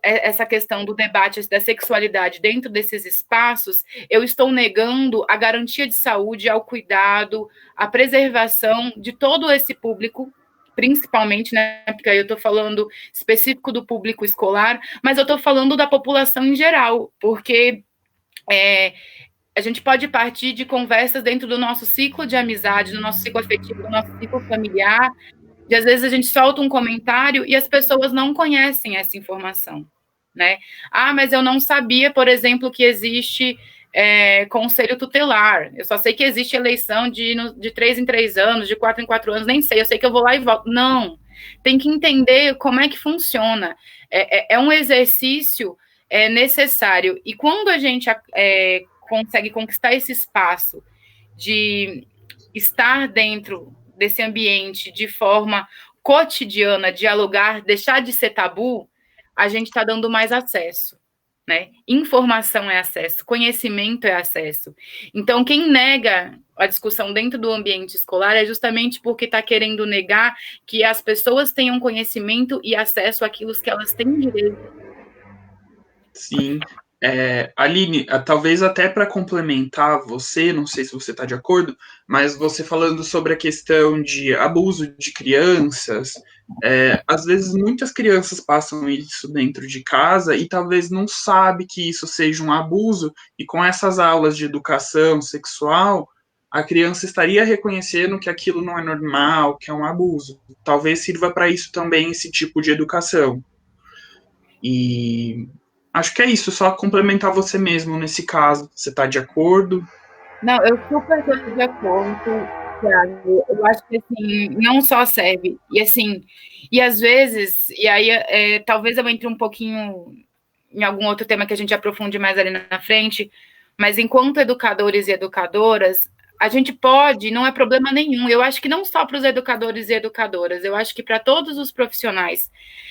essa questão do debate da sexualidade dentro desses espaços, eu estou negando a garantia de saúde, ao cuidado, a preservação de todo esse público, principalmente, né, porque aí eu estou falando específico do público escolar, mas eu estou falando da população em geral, porque a gente pode partir de conversas dentro do nosso ciclo de amizade, do nosso ciclo afetivo, do nosso ciclo familiar, e às vezes a gente solta um comentário e as pessoas não conhecem essa informação, né? Mas eu não sabia, por exemplo, que existe conselho tutelar. Eu só sei que existe eleição de 3 em 3 anos, de 4 em 4 anos, nem sei. Eu sei que eu vou lá e volto. Não. Tem que entender como é que funciona. É um exercício necessário. E quando a gente consegue conquistar esse espaço de estar dentro desse ambiente de forma cotidiana, dialogar, deixar de ser tabu, a gente está dando mais acesso, né? Informação é acesso, conhecimento é acesso. Então, quem nega a discussão dentro do ambiente escolar é justamente porque está querendo negar que as pessoas tenham conhecimento e acesso àquilo que elas têm direito. Sim. Aline, talvez até para complementar você, não sei se você está de acordo, mas você falando sobre a questão de abuso de crianças, às vezes muitas crianças passam isso dentro de casa e talvez não sabe que isso seja um abuso, e com essas aulas de educação sexual, a criança estaria reconhecendo que aquilo não é normal, que é um abuso. Talvez sirva para isso também esse tipo de educação. E acho que é isso, só complementar você mesmo nesse caso. Você está de acordo? Não, eu super estou de acordo, Thiago. Eu acho que, assim, não só serve. E, assim, e às vezes, e aí talvez eu entre um pouquinho em algum outro tema que a gente aprofunde mais ali na frente, mas enquanto educadores e educadoras, a gente pode, não é problema nenhum. Eu acho que não só para os educadores e educadoras, eu acho que para todos os profissionais,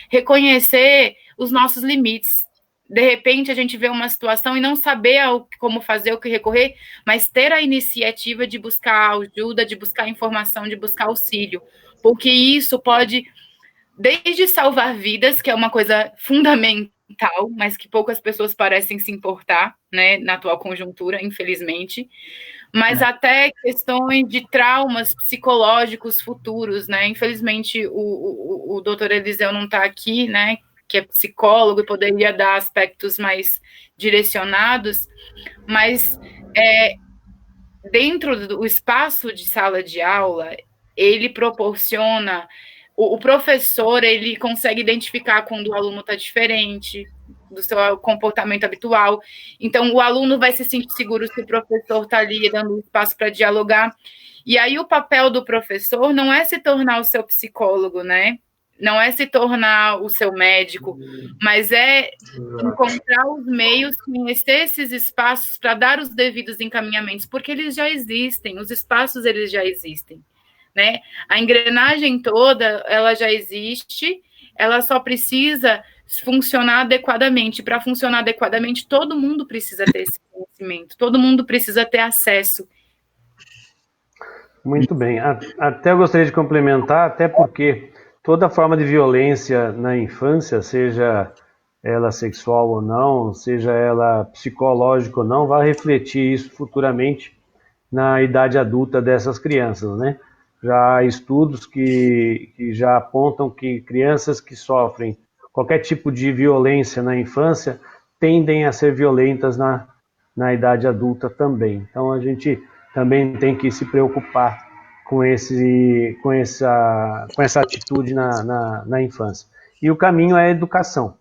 reconhecer os nossos limites. De repente, a gente vê uma situação e não saber como fazer, o que recorrer, mas ter a iniciativa de buscar ajuda, de buscar informação, de buscar auxílio. Porque isso pode, desde salvar vidas, que é uma coisa fundamental, mas que poucas pessoas parecem se importar, né, na atual conjuntura, infelizmente, mas até questões de traumas psicológicos futuros, né? Infelizmente, o doutor Eliseu não está aqui, né, que é psicólogo e poderia dar aspectos mais direcionados, mas dentro do espaço de sala de aula, ele proporciona, o professor, ele consegue identificar quando o aluno está diferente do seu comportamento habitual, então o aluno vai se sentir seguro se o professor está ali dando espaço para dialogar, e aí o papel do professor não é se tornar o seu psicólogo, né? Não é se tornar o seu médico, mas é encontrar os meios, conhecer esses espaços para dar os devidos encaminhamentos, porque eles já existem, os espaços eles já existem, né? A engrenagem toda, ela já existe, ela só precisa funcionar adequadamente. Para funcionar adequadamente, todo mundo precisa ter esse conhecimento, todo mundo precisa ter acesso. Muito bem. Até eu gostaria de complementar, até porque toda forma de violência na infância, seja ela sexual ou não, seja ela psicológica ou não, vai refletir isso futuramente na idade adulta dessas crianças, né? Já há estudos que já apontam que crianças que sofrem qualquer tipo de violência na infância tendem a ser violentas na idade adulta também. Então a gente também tem que se preocupar com essa atitude na infância. E o caminho é a educação.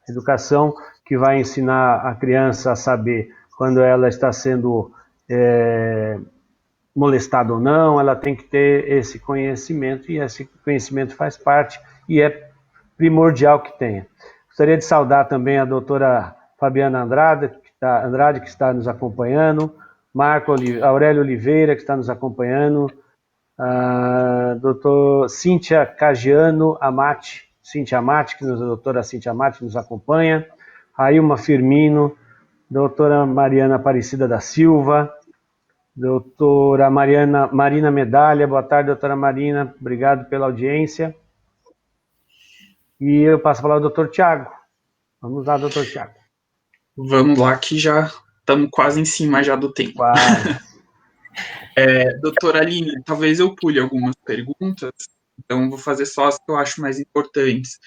Educação que vai ensinar a criança a saber quando ela está sendo molestada ou não, ela tem que ter esse conhecimento, e esse conhecimento faz parte e é primordial que tenha. Gostaria de saudar também a doutora Fabiana Andrade, que está nos acompanhando, Aurélio Oliveira, que está nos acompanhando, a doutora Cíntia Cagiano Amati, doutora Cíntia Amati nos acompanha, Railma Firmino, doutora Mariana Aparecida da Silva, doutora Marina Medalha, boa tarde, doutora Marina, obrigado pela audiência. E eu passo a palavra ao doutor Tiago. Vamos lá, doutor Tiago. Vamos lá, que já estamos quase em cima já do tempo. Quase. Doutora Aline, talvez eu pule algumas perguntas, então vou fazer só as que eu acho mais importantes.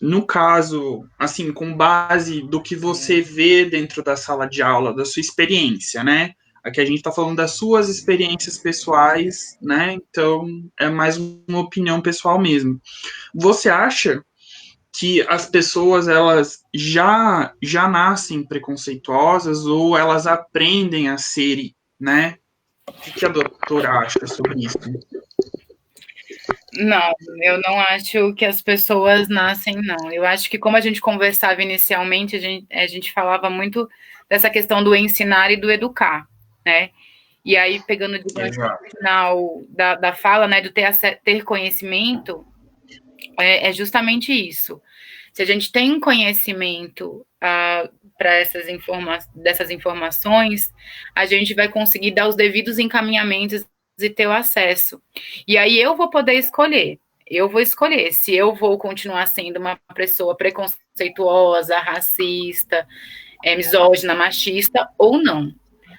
No caso, assim, com base do que você vê dentro da sala de aula, da sua experiência, né? Aqui a gente está falando das suas experiências pessoais, né? Então, é mais uma opinião pessoal mesmo. Você acha que as pessoas, elas já nascem preconceituosas ou elas aprendem a serem, né? O que a doutora acha sobre isso? Não, eu não acho que as pessoas nascem, não. Eu acho que, como a gente conversava inicialmente, a gente falava muito dessa questão do ensinar e do educar, né? E aí, pegando de final da fala, né, do ter conhecimento, é justamente isso. Se a gente tem conhecimento para dessas informações, a gente vai conseguir dar os devidos encaminhamentos e ter o acesso. E aí eu vou poder escolher. Eu vou escolher se eu vou continuar sendo uma pessoa preconceituosa, racista, misógina, machista ou não.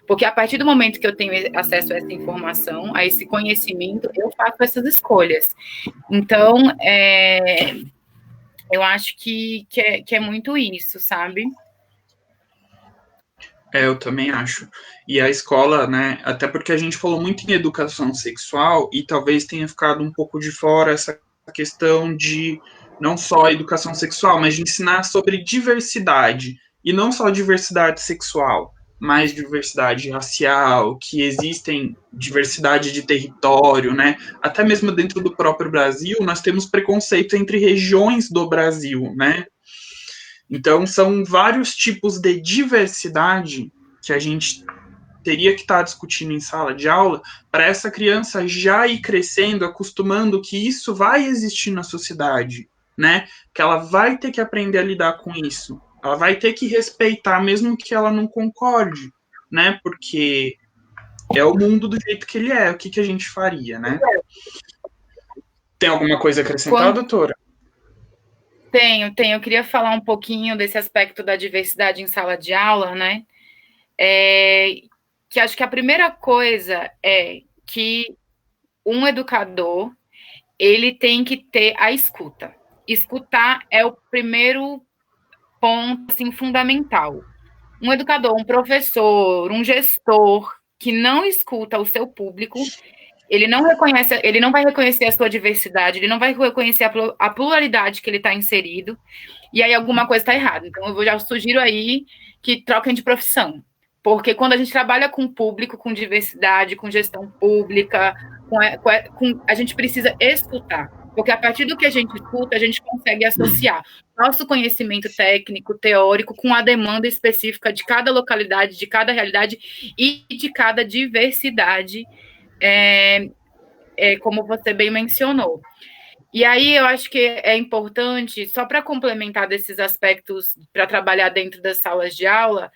Porque a partir do momento que eu tenho acesso a essa informação, a esse conhecimento, eu faço essas escolhas. Então, eu acho que é muito isso, sabe? Eu também acho. E a escola, né, até porque a gente falou muito em educação sexual e talvez tenha ficado um pouco de fora essa questão de não só educação sexual, mas de ensinar sobre diversidade. E não só diversidade sexual, mas diversidade racial, que existem diversidade de território, né? Até mesmo dentro do próprio Brasil, nós temos preconceito entre regiões do Brasil, né? Então, são vários tipos de diversidade que a gente teria que estar discutindo em sala de aula para essa criança já ir crescendo, acostumando que isso vai existir na sociedade, né? Que ela vai ter que aprender a lidar com isso. Ela vai ter que respeitar, mesmo que ela não concorde, né? Porque é o mundo do jeito que ele é. O que a gente faria, né? Tem alguma coisa a acrescentar, doutora? Tenho. Eu queria falar um pouquinho desse aspecto da diversidade em sala de aula, né? Que acho que a primeira coisa é que um educador, ele tem que ter a escuta. Escutar é o primeiro ponto, assim, fundamental. Um educador, um professor, um gestor que não escuta o seu público, ele não vai reconhecer a sua diversidade, ele não vai reconhecer a pluralidade que ele está inserido, e aí alguma coisa está errada. Então, eu já sugiro aí que troquem de profissão, porque quando a gente trabalha com público, com diversidade, com gestão pública, a gente precisa escutar, porque a partir do que a gente escuta, a gente consegue associar nosso conhecimento técnico, teórico, com a demanda específica de cada localidade, de cada realidade e de cada diversidade, como você bem mencionou. E aí eu acho que é importante, só para complementar desses aspectos, para trabalhar dentro das salas de aula,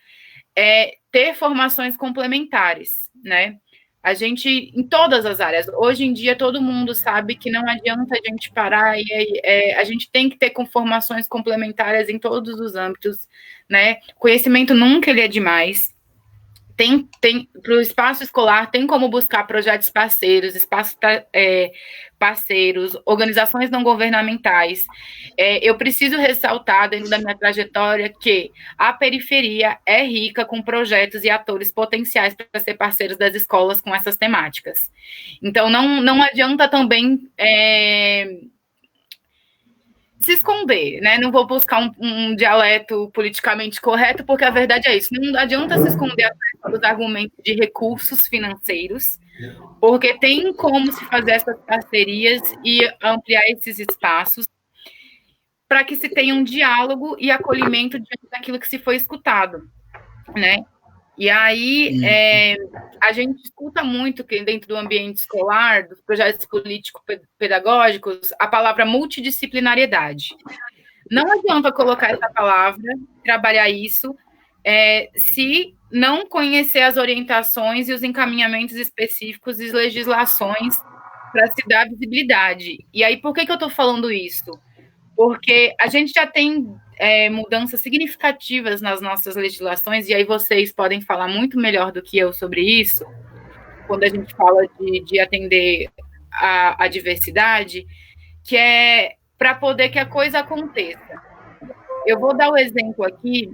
ter formações complementares, né? A gente, em todas as áreas, hoje em dia todo mundo sabe que não adianta a gente parar a gente tem que ter formações complementares em todos os âmbitos, né? Conhecimento nunca ele é demais. para o espaço escolar, tem como buscar projetos parceiros, espaços parceiros, organizações não governamentais. Eu preciso ressaltar, dentro da minha trajetória, que a periferia é rica com projetos e atores potenciais para ser parceiros das escolas com essas temáticas. Então, não adianta também se esconder, né? Não vou buscar um dialeto politicamente correto, porque a verdade é isso. Não adianta se esconder atrás dos argumentos de recursos financeiros, porque tem como se fazer essas parcerias e ampliar esses espaços para que se tenha um diálogo e acolhimento diante daquilo que se foi escutado, né? E aí, a gente escuta muito que dentro do ambiente escolar, dos projetos político-pedagógicos, a palavra multidisciplinariedade. Não adianta colocar essa palavra, trabalhar isso, se não conhecer as orientações e os encaminhamentos específicos e legislações para se dar visibilidade. E aí, por que eu estou falando isso? Porque a gente já tem mudanças significativas nas nossas legislações, e aí vocês podem falar muito melhor do que eu sobre isso, quando a gente fala de atender a diversidade, que é para poder que a coisa aconteça. Eu vou dar o exemplo aqui,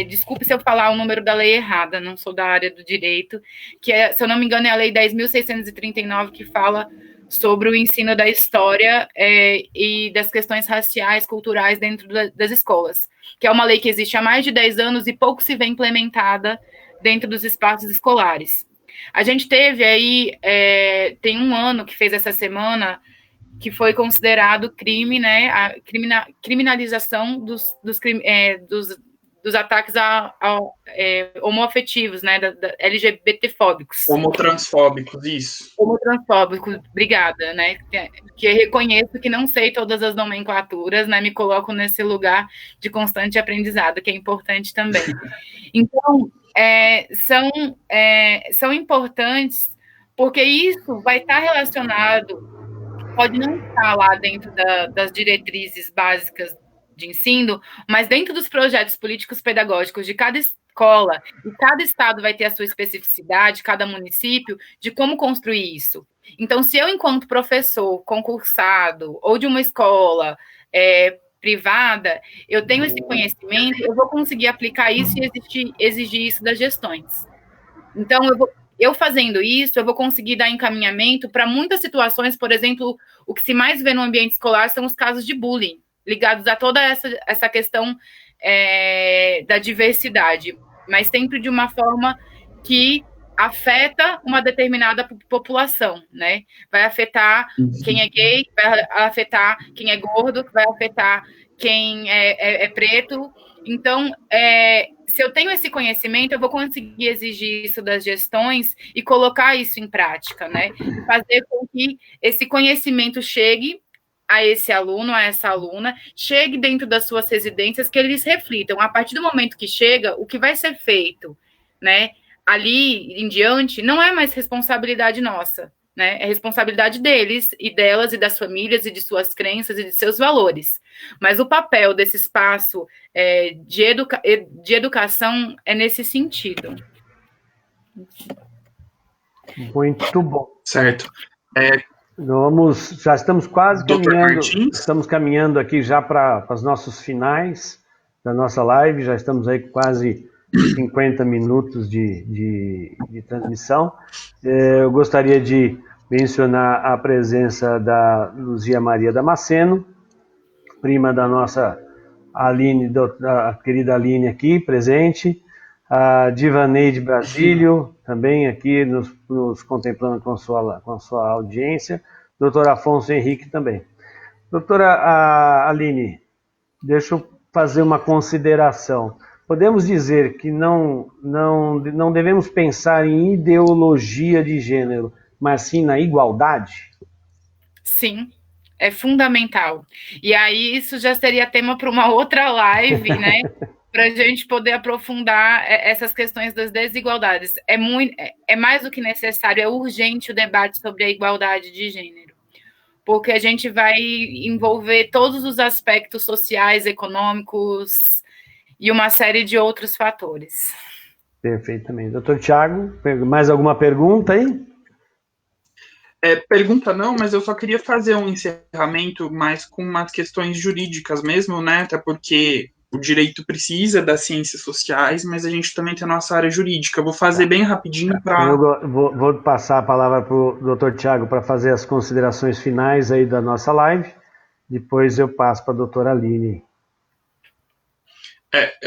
desculpe se eu falar o número da lei errada, não sou da área do direito, que se eu não me engano, é a lei 10.639, que fala sobre o ensino da história e das questões raciais, culturais dentro das escolas, que é uma lei que existe há mais de 10 anos e pouco se vê implementada dentro dos espaços escolares. A gente teve aí, tem um ano que fez essa semana, que foi considerado crime, né, a criminalização dos ataques homoafetivos, né, LGBTfóbicos. Homotransfóbicos, isso. Homotransfóbicos, obrigada, né, que eu reconheço que não sei todas as nomenclaturas, né, me coloco nesse lugar de constante aprendizado, que é importante também. Então, são importantes, porque isso vai estar relacionado, pode não estar lá dentro das diretrizes básicas de ensino, mas dentro dos projetos políticos pedagógicos de cada escola, e cada estado vai ter a sua especificidade, cada município, de como construir isso. Então, se eu, enquanto professor concursado, ou de uma escola privada, eu tenho esse conhecimento, eu vou conseguir aplicar isso e exigir isso das gestões. Então, eu fazendo isso, eu vou conseguir dar encaminhamento para muitas situações. Por exemplo, o que se mais vê no ambiente escolar são os casos de bullying, ligados a toda essa questão da diversidade, mas sempre de uma forma que afeta uma determinada população, né? Vai afetar quem é gay, vai afetar quem é gordo, vai afetar quem é preto. Então, se eu tenho esse conhecimento, eu vou conseguir exigir isso das gestões e colocar isso em prática, né? E fazer com que esse conhecimento chegue a esse aluno, a essa aluna, chegue dentro das suas residências, que eles reflitam. A partir do momento que chega, o que vai ser feito, né? Ali em diante, não é mais responsabilidade nossa, né? É responsabilidade deles e delas e das famílias e de suas crenças e de seus valores. Mas o papel desse espaço de educação é nesse sentido. Muito bom. Certo. Já estamos quase caminhando. Estamos caminhando aqui já para os nossos finais da nossa live. Já estamos aí com quase 50 minutos de transmissão. Eu gostaria de mencionar a presença da Luzia Maria Damasceno, prima da nossa Aline, da querida Aline aqui presente, a Divaneide Brasílio também aqui nos contemplando com sua audiência, doutor Afonso Henrique também. Doutora Aline, deixa eu fazer uma consideração. Podemos dizer que não devemos pensar em ideologia de gênero, mas sim na igualdade? Sim, é fundamental. E aí isso já seria tema para uma outra live, né? Para a gente poder aprofundar essas questões das desigualdades. É mais do que necessário, é urgente o debate sobre a igualdade de gênero, porque a gente vai envolver todos os aspectos sociais, econômicos e uma série de outros fatores. Perfeitamente. Doutor Tiago, mais alguma pergunta aí? Pergunta não, mas eu só queria fazer um encerramento mais com umas questões jurídicas mesmo, né? Até porque o direito precisa das ciências sociais, mas a gente também tem a nossa área jurídica. Eu vou fazer bem rapidinho para... Eu vou passar a palavra para o doutor Tiago para fazer as considerações finais aí da nossa live. Depois eu passo para a doutora Aline.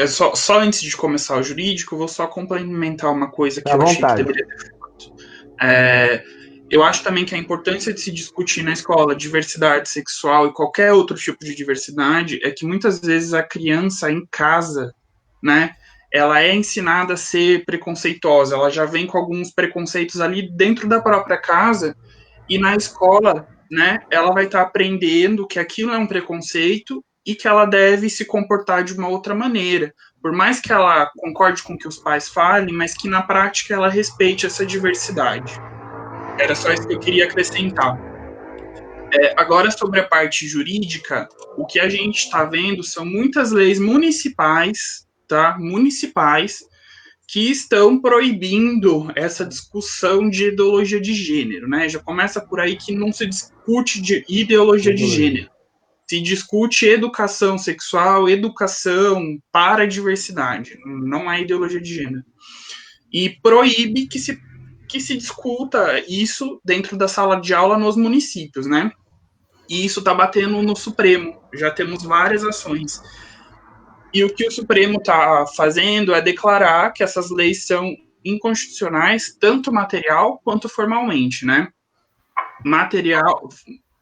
Só antes de começar o jurídico, eu vou só complementar uma coisa que eu achei que deveria ter feito. Eu acho também que a importância de se discutir na escola diversidade sexual e qualquer outro tipo de diversidade é que muitas vezes a criança em casa, né, ela é ensinada a ser preconceituosa, ela já vem com alguns preconceitos ali dentro da própria casa, e na escola, né, ela vai estar aprendendo que aquilo é um preconceito e que ela deve se comportar de uma outra maneira, por mais que ela concorde com o que os pais falem, mas que na prática ela respeite essa diversidade. Era só isso que eu queria acrescentar. Agora, sobre a parte jurídica, o que a gente está vendo são muitas leis municipais, tá? Municipais, que estão proibindo essa discussão de ideologia de gênero, né? Já começa por aí que não se discute de ideologia de gênero. Se discute educação sexual, educação para a diversidade. Não é ideologia de gênero. E proíbe que se discuta isso dentro da sala de aula nos municípios, né? E isso está batendo no Supremo. Já temos várias ações. E o que o Supremo está fazendo é declarar que essas leis são inconstitucionais, tanto material quanto formalmente, né?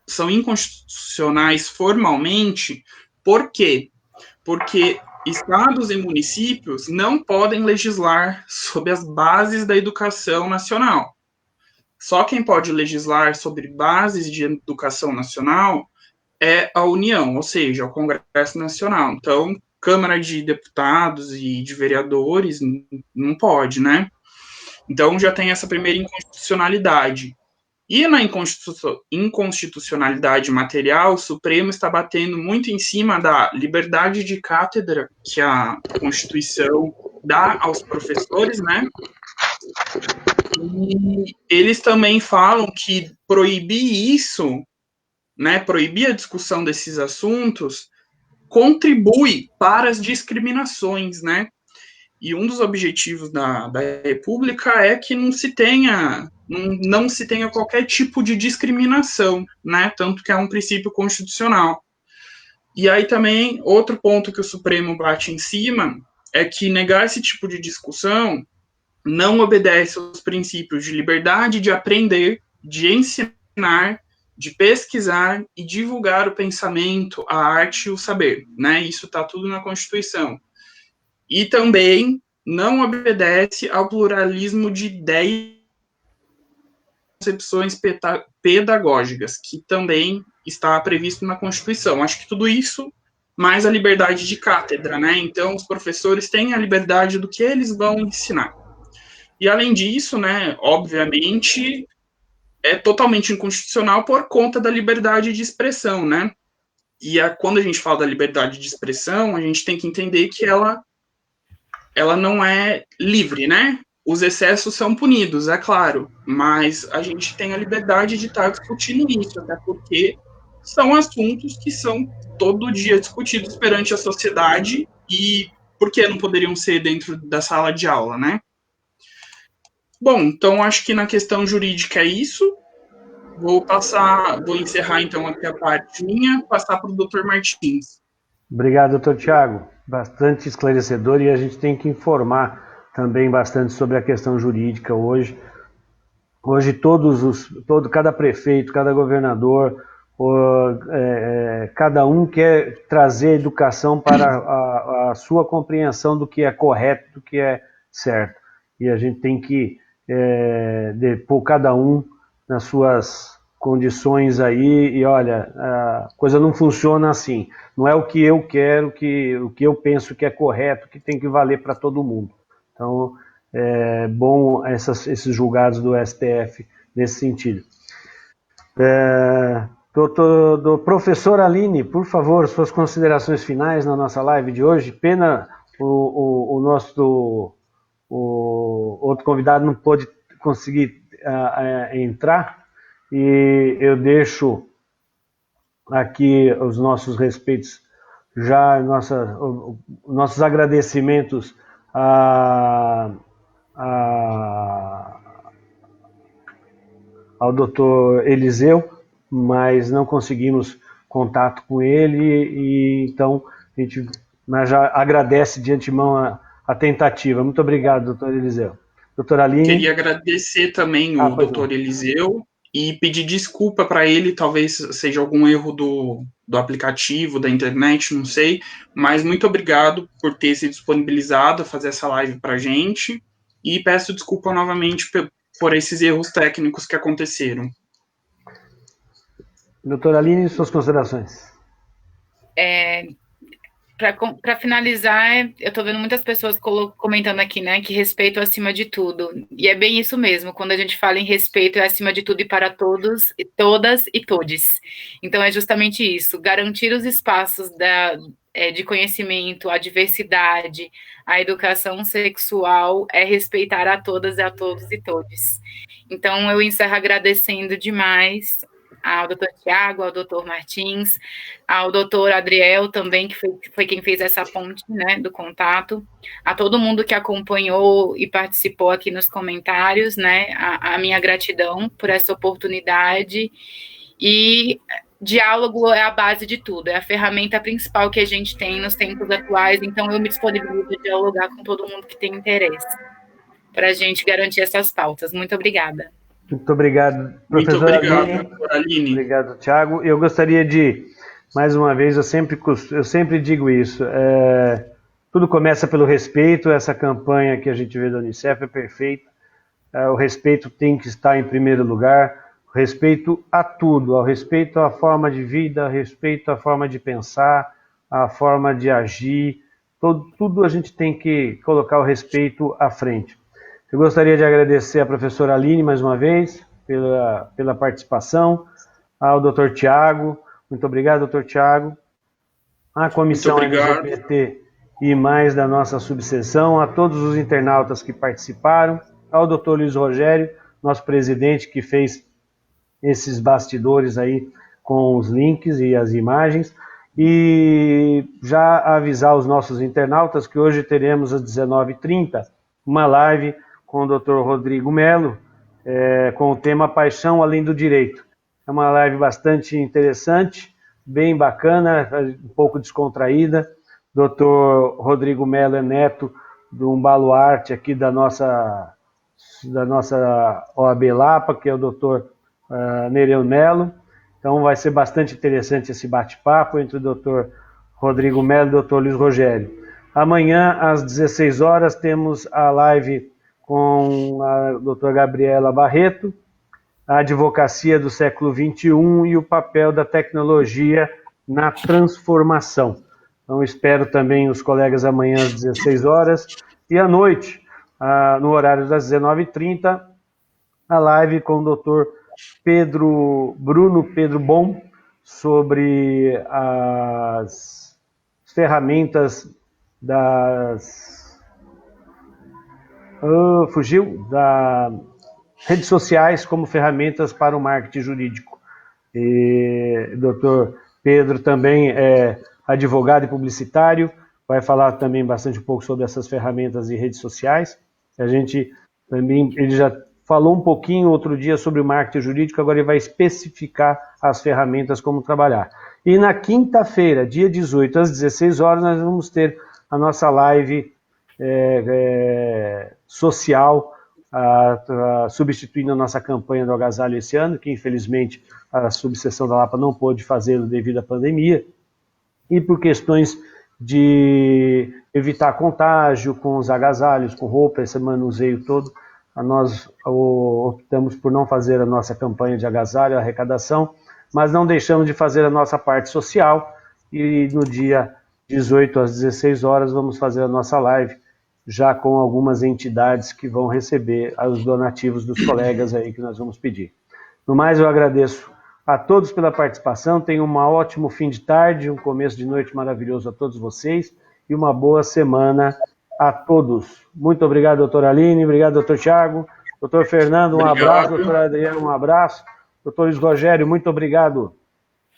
São inconstitucionais formalmente, por quê? Porque estados e municípios não podem legislar sobre as bases da educação nacional. Só quem pode legislar sobre bases de educação nacional é a União, ou seja, o Congresso Nacional. Então, Câmara de Deputados e de Vereadores não pode, né? Então, já tem essa primeira inconstitucionalidade. E na inconstitucionalidade material, o Supremo está batendo muito em cima da liberdade de cátedra que a Constituição dá aos professores, né? E eles também falam que proibir isso, né, proibir a discussão desses assuntos, contribui para as discriminações, né? E um dos objetivos da República é que não se tenha qualquer tipo de discriminação, né? Tanto que é um princípio constitucional. E aí também, outro ponto que o Supremo bate em cima é que negar esse tipo de discussão não obedece aos princípios de liberdade de aprender, de ensinar, de pesquisar e divulgar o pensamento, a arte e o saber, né? Isso está tudo na Constituição. E também não obedece ao pluralismo de ideias e concepções pedagógicas, que também está previsto na Constituição. Acho que tudo isso, mais a liberdade de cátedra, né? Então, os professores têm a liberdade do que eles vão ensinar. E, além disso, né, obviamente, é totalmente inconstitucional por conta da liberdade de expressão, né? E quando a gente fala da liberdade de expressão, a gente tem que entender que ela não é livre, né? Os excessos são punidos, é claro, mas a gente tem a liberdade de estar discutindo isso, até porque são assuntos que são todo dia discutidos perante a sociedade e por que não poderiam ser dentro da sala de aula, né? Bom, então acho que na questão jurídica é isso. Vou encerrar então aqui a parte minha, passar para o Dr. Martins. Obrigado, doutor Tiago. Bastante esclarecedor, e a gente tem que informar também bastante sobre a questão jurídica hoje. Hoje cada prefeito, cada governador, cada um quer trazer educação para a sua compreensão do que é correto, do que é certo. E a gente tem que pôr cada um nas suas condições aí, e olha, a coisa não funciona assim. Não é o que eu quero, o que eu penso que é correto, que tem que valer para todo mundo. Então, é bom esses julgados do STF nesse sentido. Professor Aline, por favor, suas considerações finais na nossa live de hoje. Pena o o outro convidado não pôde conseguir entrar, e eu deixo aqui os nossos respeitos, já nossos agradecimentos ao doutor Eliseu, mas não conseguimos contato com ele, e então a gente já agradece de antemão a tentativa. Muito obrigado, doutor Eliseu. Doutora Aline? Queria agradecer também o doutor Eliseu e pedir desculpa para ele, talvez seja algum erro do aplicativo, da internet, não sei, mas muito obrigado por ter se disponibilizado a fazer essa live para a gente, e peço desculpa novamente por esses erros técnicos que aconteceram. Doutora Aline, suas considerações. Para finalizar, eu estou vendo muitas pessoas comentando aqui, né, que respeito é acima de tudo. E é bem isso mesmo, quando a gente fala em respeito é acima de tudo e para todos, e todas e todes. Então é justamente isso, garantir os espaços de conhecimento, a diversidade, a educação sexual, é respeitar a todas, a todos e todes. Então eu encerro agradecendo demais ao doutor Tiago, ao doutor Martins, ao doutor Adriel também, que foi quem fez essa ponte, né, do contato, a todo mundo que acompanhou e participou aqui nos comentários, né, a minha gratidão por essa oportunidade. E diálogo é a base de tudo, é a ferramenta principal que a gente tem nos tempos atuais, então eu me disponibilizo a dialogar com todo mundo que tem interesse, para a gente garantir essas pautas. Muito obrigada. Muito obrigado, professora Aline. Obrigado, Tiago. Eu gostaria de, mais uma vez, eu sempre digo isso, tudo começa pelo respeito. Essa campanha que a gente vê da Unicef é perfeita, o respeito tem que estar em primeiro lugar, o respeito a tudo, ao respeito à forma de vida, ao respeito à forma de pensar, à forma de agir, tudo a gente tem que colocar o respeito à frente. Eu gostaria de agradecer à professora Aline mais uma vez pela participação, ao doutor Tiago, muito obrigado, doutor Tiago, à comissão LGBT e mais da nossa subseção, a todos os internautas que participaram, ao doutor Luiz Rogério, nosso presidente, que fez esses bastidores aí com os links e as imagens, e já avisar os nossos internautas que hoje teremos às 19h30 uma live com o Dr. Rodrigo Melo, com o tema Paixão Além do Direito. É uma live bastante interessante, bem bacana, um pouco descontraída. Dr. Rodrigo Melo é neto de um baluarte aqui da nossa OAB Lapa, que é o Dr. Nereu Melo. Então vai ser bastante interessante esse bate-papo entre o Dr. Rodrigo Melo e o Dr. Luiz Rogério. Amanhã, às 16 horas, temos a live com a doutora Gabriela Barreto, a advocacia do século XXI e o papel da tecnologia na transformação. Então, espero também os colegas amanhã às 16 horas. E à noite, no horário das 19h30, a live com o doutor Bruno Pedro Bom, sobre as ferramentas das redes sociais como ferramentas para o marketing jurídico. E o doutor Pedro também é advogado e publicitário, vai falar também bastante um pouco sobre essas ferramentas e redes sociais. Ele já falou um pouquinho outro dia sobre o marketing jurídico, agora ele vai especificar as ferramentas, como trabalhar. E na quinta-feira, dia 18, às 16 horas, nós vamos ter a nossa live social, substituindo a nossa campanha do agasalho esse ano, que infelizmente a subseção da Lapa não pôde fazê-lo devido à pandemia, e por questões de evitar contágio com os agasalhos, com roupa, esse manuseio todo, nós optamos por não fazer a nossa campanha de agasalho, a arrecadação, mas não deixamos de fazer a nossa parte social, e no dia 18 às 16 horas vamos fazer a nossa live, já com algumas entidades que vão receber os donativos dos colegas aí que nós vamos pedir. No mais, eu agradeço a todos pela participação, tenham um ótimo fim de tarde, um começo de noite maravilhoso a todos vocês, e uma boa semana a todos. Muito obrigado, doutora Aline, obrigado, doutor Thiago, doutor Fernando, um abraço, doutor Adriano, um abraço, doutor Luiz Rogério, muito obrigado.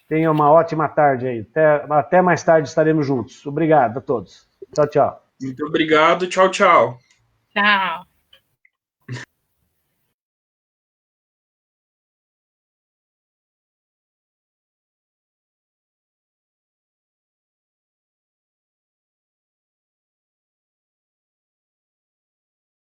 Tenha uma ótima tarde aí. Até mais tarde estaremos juntos. Obrigado a todos. Tchau, tchau. Muito obrigado. Tchau, tchau. Tchau.